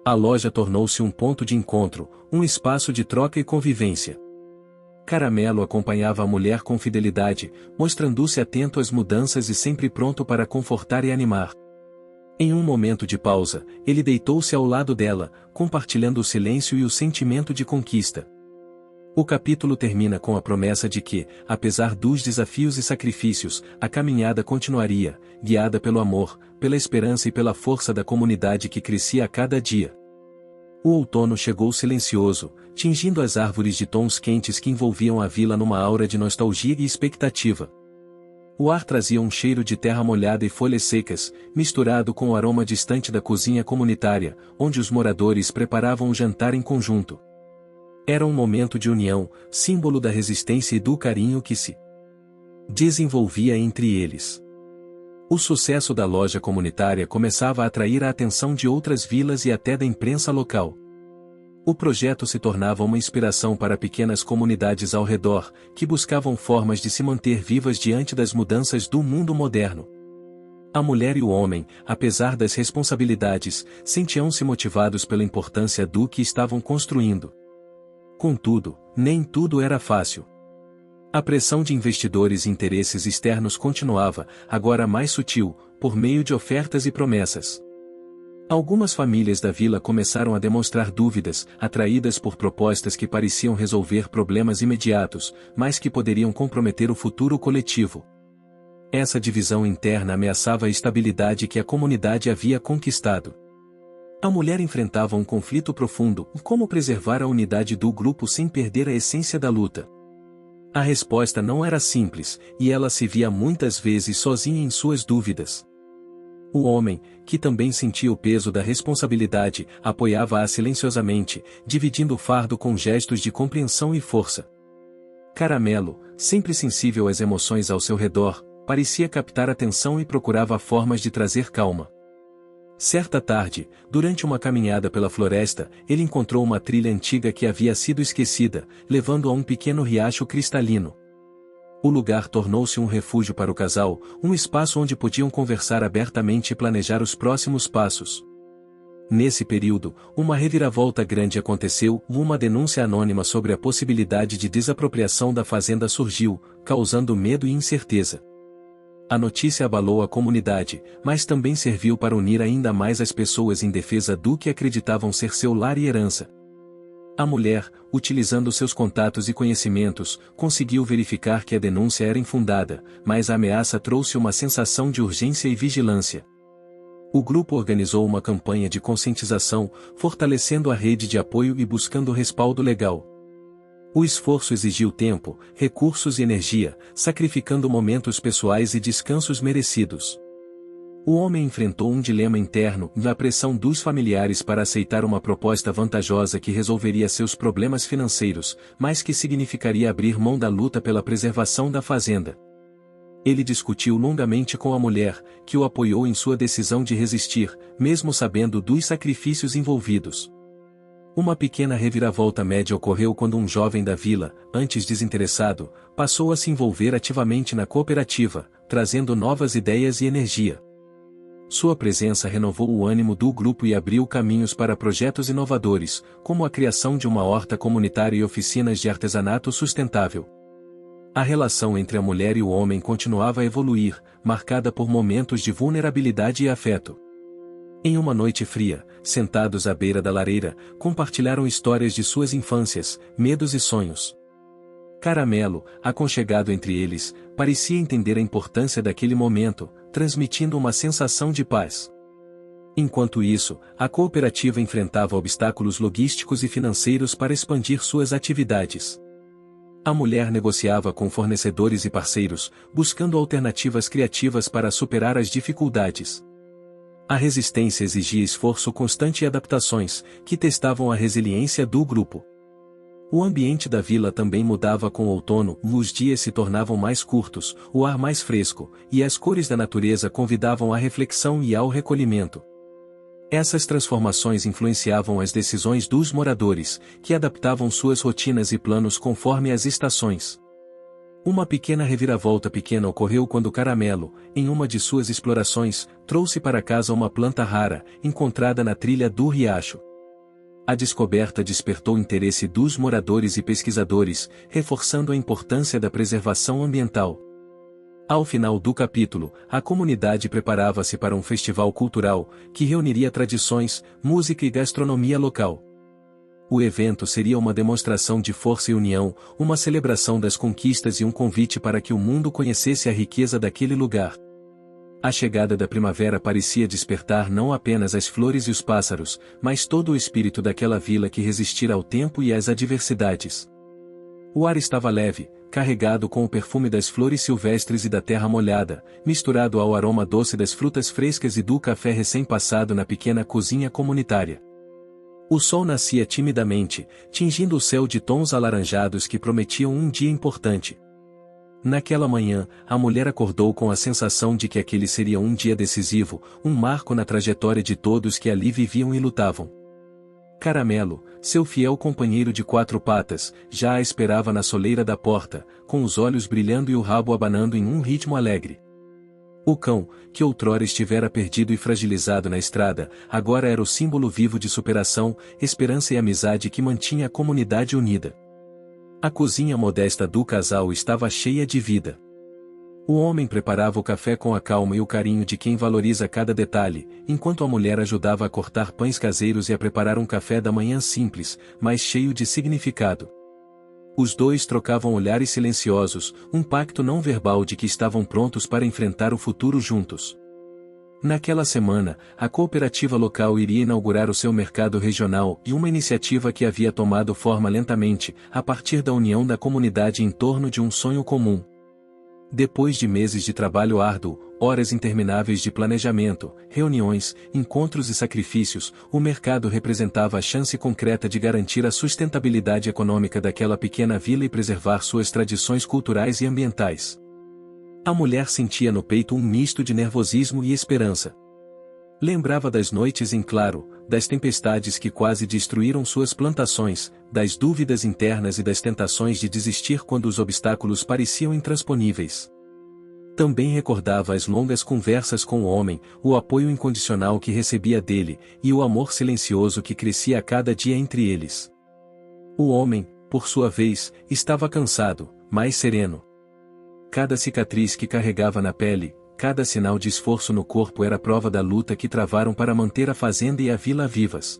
A loja tornou-se um ponto de encontro, um espaço de troca e convivência. Caramelo acompanhava a mulher com fidelidade, mostrando-se atento às mudanças e sempre pronto para confortar e animar. Em um momento de pausa, ele deitou-se ao lado dela, compartilhando o silêncio e o sentimento de conquista. O capítulo termina com a promessa de que, apesar dos desafios e sacrifícios, a caminhada continuaria, guiada pelo amor, pela esperança e pela força da comunidade que crescia a cada dia. O outono chegou silencioso, tingindo as árvores de tons quentes que envolviam a vila numa aura de nostalgia e expectativa. O ar trazia um cheiro de terra molhada e folhas secas, misturado com o aroma distante da cozinha comunitária, onde os moradores preparavam o jantar em conjunto. Era um momento de união, símbolo da resistência e do carinho que se desenvolvia entre eles. O sucesso da loja comunitária começava a atrair a atenção de outras vilas e até da imprensa local. O projeto se tornava uma inspiração para pequenas comunidades ao redor, que buscavam formas de se manter vivas diante das mudanças do mundo moderno. A mulher e o homem, apesar das responsabilidades, sentiam-se motivados pela importância do que estavam construindo. Contudo, nem tudo era fácil. A pressão de investidores e interesses externos continuava, agora mais sutil, por meio de ofertas e promessas. Algumas famílias da vila começaram a demonstrar dúvidas, atraídas por propostas que pareciam resolver problemas imediatos, mas que poderiam comprometer o futuro coletivo. Essa divisão interna ameaçava a estabilidade que a comunidade havia conquistado. A mulher enfrentava um conflito profundo: como preservar a unidade do grupo sem perder a essência da luta. A resposta não era simples, e ela se via muitas vezes sozinha em suas dúvidas. O homem, que também sentia o peso da responsabilidade, apoiava-a silenciosamente, dividindo o fardo com gestos de compreensão e força. Caramelo, sempre sensível às emoções ao seu redor, parecia captar atenção e procurava formas de trazer calma. Certa tarde, durante uma caminhada pela floresta, ele encontrou uma trilha antiga que havia sido esquecida, levando a um pequeno riacho cristalino. O lugar tornou-se um refúgio para o casal, um espaço onde podiam conversar abertamente e planejar os próximos passos. Nesse período, uma reviravolta grande aconteceu: uma denúncia anônima sobre a possibilidade de desapropriação da fazenda surgiu, causando medo e incerteza. A notícia abalou a comunidade, mas também serviu para unir ainda mais as pessoas em defesa do que acreditavam ser seu lar e herança. A mulher, utilizando seus contatos e conhecimentos, conseguiu verificar que a denúncia era infundada, mas a ameaça trouxe uma sensação de urgência e vigilância. O grupo organizou uma campanha de conscientização, fortalecendo a rede de apoio e buscando respaldo legal. O esforço exigiu tempo, recursos e energia, sacrificando momentos pessoais e descansos merecidos. O homem enfrentou um dilema interno, a pressão dos familiares para aceitar uma proposta vantajosa que resolveria seus problemas financeiros, mas que significaria abrir mão da luta pela preservação da fazenda. Ele discutiu longamente com a mulher, que o apoiou em sua decisão de resistir, mesmo sabendo dos sacrifícios envolvidos. Uma pequena reviravolta média ocorreu quando um jovem da vila, antes desinteressado, passou a se envolver ativamente na cooperativa, trazendo novas ideias e energia. Sua presença renovou o ânimo do grupo e abriu caminhos para projetos inovadores, como a criação de uma horta comunitária e oficinas de artesanato sustentável. A relação entre a mulher e o homem continuava a evoluir, marcada por momentos de vulnerabilidade e afeto. Em uma noite fria, sentados à beira da lareira, compartilharam histórias de suas infâncias, medos e sonhos. Caramelo, aconchegado entre eles, parecia entender a importância daquele momento, transmitindo uma sensação de paz. Enquanto isso, a cooperativa enfrentava obstáculos logísticos e financeiros para expandir suas atividades. A mulher negociava com fornecedores e parceiros, buscando alternativas criativas para superar as dificuldades. A resistência exigia esforço constante e adaptações, que testavam a resiliência do grupo. O ambiente da vila também mudava com o outono, os dias se tornavam mais curtos, o ar mais fresco, e as cores da natureza convidavam à reflexão e ao recolhimento. Essas transformações influenciavam as decisões dos moradores, que adaptavam suas rotinas e planos conforme as estações. Uma pequena reviravolta pequena ocorreu quando Caramelo, em uma de suas explorações, trouxe para casa uma planta rara, encontrada na trilha do riacho. A descoberta despertou o interesse dos moradores e pesquisadores, reforçando a importância da preservação ambiental. Ao final do capítulo, a comunidade preparava-se para um festival cultural, que reuniria tradições, música e gastronomia local. O evento seria uma demonstração de força e união, uma celebração das conquistas e um convite para que o mundo conhecesse a riqueza daquele lugar. A chegada da primavera parecia despertar não apenas as flores e os pássaros, mas todo o espírito daquela vila que resistira ao tempo e às adversidades. O ar estava leve, carregado com o perfume das flores silvestres e da terra molhada, misturado ao aroma doce das frutas frescas e do café recém-passado na pequena cozinha comunitária. O sol nascia timidamente, tingindo o céu de tons alaranjados que prometiam um dia importante. Naquela manhã, a mulher acordou com a sensação de que aquele seria um dia decisivo, um marco na trajetória de todos que ali viviam e lutavam. Caramelo, seu fiel companheiro de quatro patas, já a esperava na soleira da porta, com os olhos brilhando e o rabo abanando em um ritmo alegre. O cão, que outrora estivera perdido e fragilizado na estrada, agora era o símbolo vivo de superação, esperança e amizade que mantinha a comunidade unida. A cozinha modesta do casal estava cheia de vida. O homem preparava o café com a calma e o carinho de quem valoriza cada detalhe, enquanto a mulher ajudava a cortar pães caseiros e a preparar um café da manhã simples, mas cheio de significado. Os dois trocavam olhares silenciosos, um pacto não verbal de que estavam prontos para enfrentar o futuro juntos. Naquela semana, a cooperativa local iria inaugurar o seu mercado regional e uma iniciativa que havia tomado forma lentamente, a partir da união da comunidade em torno de um sonho comum. Depois de meses de trabalho árduo, horas intermináveis de planejamento, reuniões, encontros e sacrifícios, o mercado representava a chance concreta de garantir a sustentabilidade econômica daquela pequena vila e preservar suas tradições culturais e ambientais. A mulher sentia no peito um misto de nervosismo e esperança. Lembrava das noites em claro, das tempestades que quase destruíram suas plantações, das dúvidas internas e das tentações de desistir quando os obstáculos pareciam intransponíveis. Também recordava as longas conversas com o homem, o apoio incondicional que recebia dele, e o amor silencioso que crescia a cada dia entre eles. O homem, por sua vez, estava cansado, mas sereno. Cada cicatriz que carregava na pele, cada sinal de esforço no corpo era prova da luta que travaram para manter a fazenda e a vila vivas.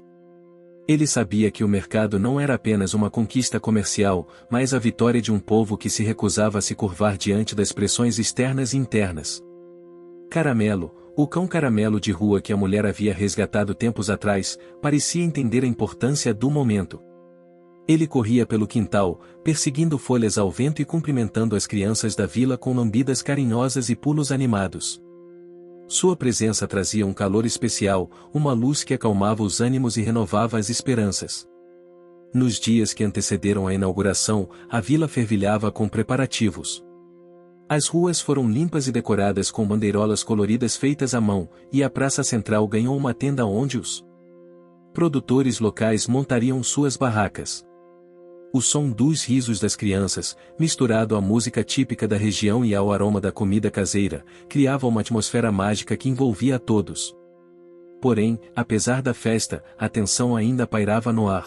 Ele sabia que o mercado não era apenas uma conquista comercial, mas a vitória de um povo que se recusava a se curvar diante das pressões externas e internas. Caramelo, o cão caramelo de rua que a mulher havia resgatado tempos atrás, parecia entender a importância do momento. Ele corria pelo quintal, perseguindo folhas ao vento e cumprimentando as crianças da vila com lambidas carinhosas e pulos animados. Sua presença trazia um calor especial, uma luz que acalmava os ânimos e renovava as esperanças. Nos dias que antecederam a inauguração, a vila fervilhava com preparativos. As ruas foram limpas e decoradas com bandeirolas coloridas feitas à mão, e a praça central ganhou uma tenda onde os produtores locais montariam suas barracas. O som dos risos das crianças, misturado à música típica da região e ao aroma da comida caseira, criava uma atmosfera mágica que envolvia a todos. Porém, apesar da festa, a tensão ainda pairava no ar.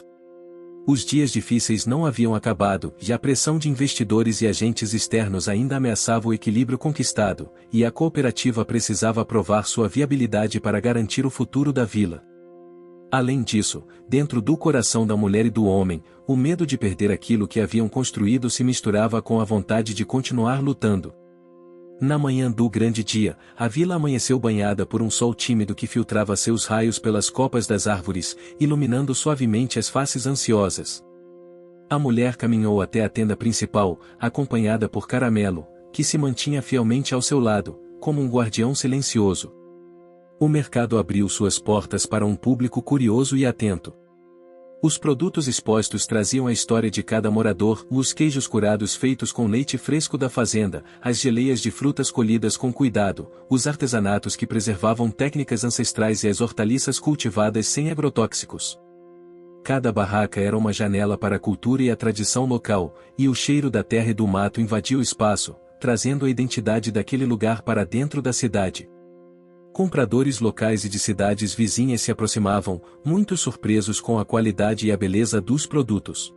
Os dias difíceis não haviam acabado, e a pressão de investidores e agentes externos ainda ameaçava o equilíbrio conquistado, e a cooperativa precisava provar sua viabilidade para garantir o futuro da vila. Além disso, dentro do coração da mulher e do homem, o medo de perder aquilo que haviam construído se misturava com a vontade de continuar lutando. Na manhã do grande dia, a vila amanheceu banhada por um sol tímido que filtrava seus raios pelas copas das árvores, iluminando suavemente as faces ansiosas. A mulher caminhou até a tenda principal, acompanhada por Caramelo, que se mantinha fielmente ao seu lado, como um guardião silencioso. O mercado abriu suas portas para um público curioso e atento. Os produtos expostos traziam a história de cada morador, os queijos curados feitos com leite fresco da fazenda, as geleias de frutas colhidas com cuidado, os artesanatos que preservavam técnicas ancestrais e as hortaliças cultivadas sem agrotóxicos. Cada barraca era uma janela para a cultura e a tradição local, e o cheiro da terra e do mato invadia o espaço, trazendo a identidade daquele lugar para dentro da cidade. Compradores locais e de cidades vizinhas se aproximavam, muito surpresos com a qualidade e a beleza dos produtos.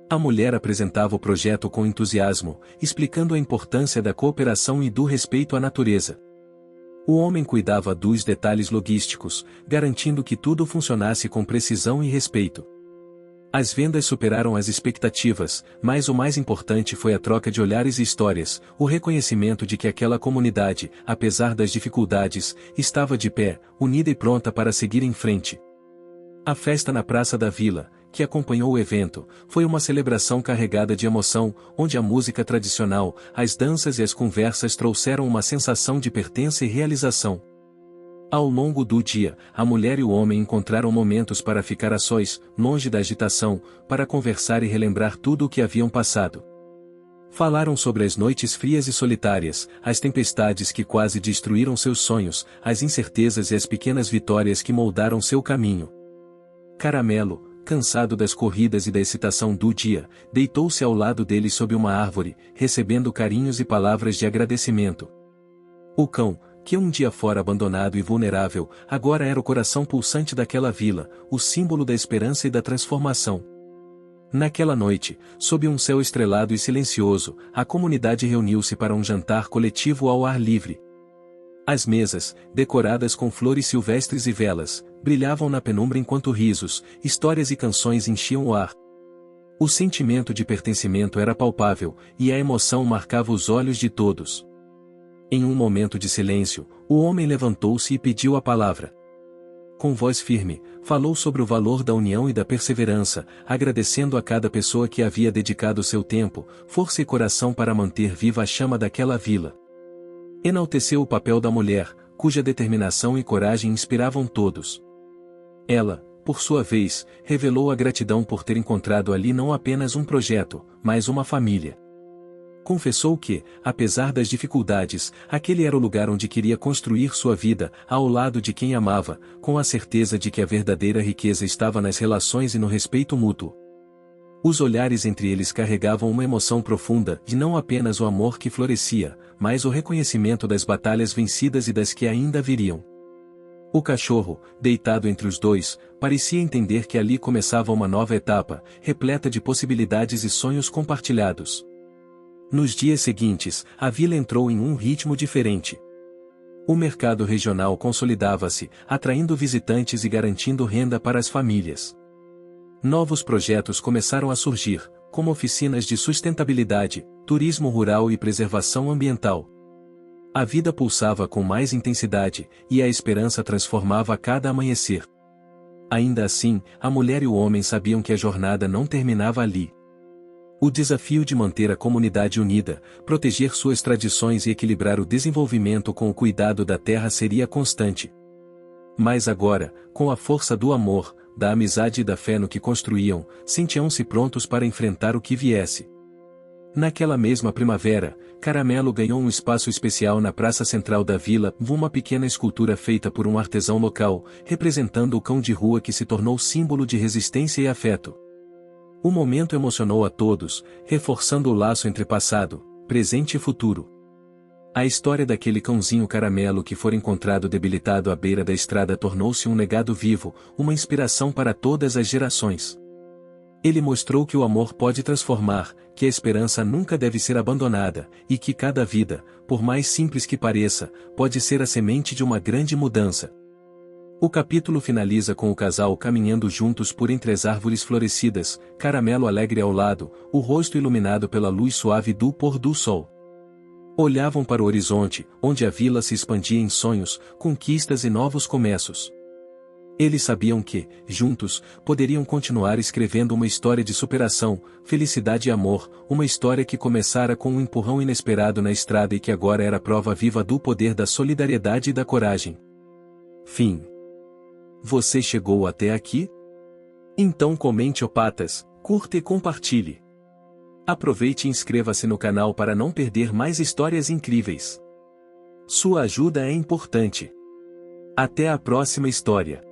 A mulher apresentava o projeto com entusiasmo, explicando a importância da cooperação e do respeito à natureza. O homem cuidava dos detalhes logísticos, garantindo que tudo funcionasse com precisão e respeito. As vendas superaram as expectativas, mas o mais importante foi a troca de olhares e histórias, o reconhecimento de que aquela comunidade, apesar das dificuldades, estava de pé, unida e pronta para seguir em frente. A festa na Praça da Vila, que acompanhou o evento, foi uma celebração carregada de emoção, onde a música tradicional, as danças e as conversas trouxeram uma sensação de pertença e realização. Ao longo do dia, a mulher e o homem encontraram momentos para ficar a sós, longe da agitação, para conversar e relembrar tudo o que haviam passado. Falaram sobre as noites frias e solitárias, as tempestades que quase destruíram seus sonhos, as incertezas e as pequenas vitórias que moldaram seu caminho. Caramelo, cansado das corridas e da excitação do dia, deitou-se ao lado dele sob uma árvore, recebendo carinhos e palavras de agradecimento. O cão, que um dia fora abandonado e vulnerável, agora era o coração pulsante daquela vila, o símbolo da esperança e da transformação. Naquela noite, sob um céu estrelado e silencioso, a comunidade reuniu-se para um jantar coletivo ao ar livre. As mesas, decoradas com flores silvestres e velas, brilhavam na penumbra enquanto risos, histórias e canções enchiam o ar. O sentimento de pertencimento era palpável, e a emoção marcava os olhos de todos. Em um momento de silêncio, o homem levantou-se e pediu a palavra. Com voz firme, falou sobre o valor da união e da perseverança, agradecendo a cada pessoa que havia dedicado seu tempo, força e coração para manter viva a chama daquela vila. Enalteceu o papel da mulher, cuja determinação e coragem inspiravam todos. Ela, por sua vez, revelou a gratidão por ter encontrado ali não apenas um projeto, mas uma família. Confessou que, apesar das dificuldades, aquele era o lugar onde queria construir sua vida, ao lado de quem amava, com a certeza de que a verdadeira riqueza estava nas relações e no respeito mútuo. Os olhares entre eles carregavam uma emoção profunda, de não apenas o amor que florescia, mas o reconhecimento das batalhas vencidas e das que ainda viriam. O cachorro, deitado entre os dois, parecia entender que ali começava uma nova etapa, repleta de possibilidades e sonhos compartilhados. Nos dias seguintes, a vila entrou em um ritmo diferente. O mercado regional consolidava-se, atraindo visitantes e garantindo renda para as famílias. Novos projetos começaram a surgir, como oficinas de sustentabilidade, turismo rural e preservação ambiental. A vida pulsava com mais intensidade, e a esperança transformava a cada amanhecer. Ainda assim, a mulher e o homem sabiam que a jornada não terminava ali. O desafio de manter a comunidade unida, proteger suas tradições e equilibrar o desenvolvimento com o cuidado da terra seria constante. Mas agora, com a força do amor, da amizade e da fé no que construíam, sentiam-se prontos para enfrentar o que viesse. Naquela mesma primavera, Caramelo ganhou um espaço especial na praça central da vila, uma pequena escultura feita por um artesão local, representando o cão de rua que se tornou símbolo de resistência e afeto. O momento emocionou a todos, reforçando o laço entre passado, presente e futuro. A história daquele cãozinho Caramelo que foi encontrado debilitado à beira da estrada tornou-se um legado vivo, uma inspiração para todas as gerações. Ele mostrou que o amor pode transformar, que a esperança nunca deve ser abandonada, e que cada vida, por mais simples que pareça, pode ser a semente de uma grande mudança. O capítulo finaliza com o casal caminhando juntos por entre as árvores florescidas, Caramelo alegre ao lado, o rosto iluminado pela luz suave do pôr do sol. Olhavam para o horizonte, onde a vila se expandia em sonhos, conquistas e novos começos. Eles sabiam que, juntos, poderiam continuar escrevendo uma história de superação, felicidade e amor, uma história que começara com um empurrão inesperado na estrada e que agora era prova viva do poder da solidariedade e da coragem. Fim. Você chegou até aqui? Então comente, patas, curta e compartilhe. Aproveite e inscreva-se no canal para não perder mais histórias incríveis. Sua ajuda é importante. Até a próxima história.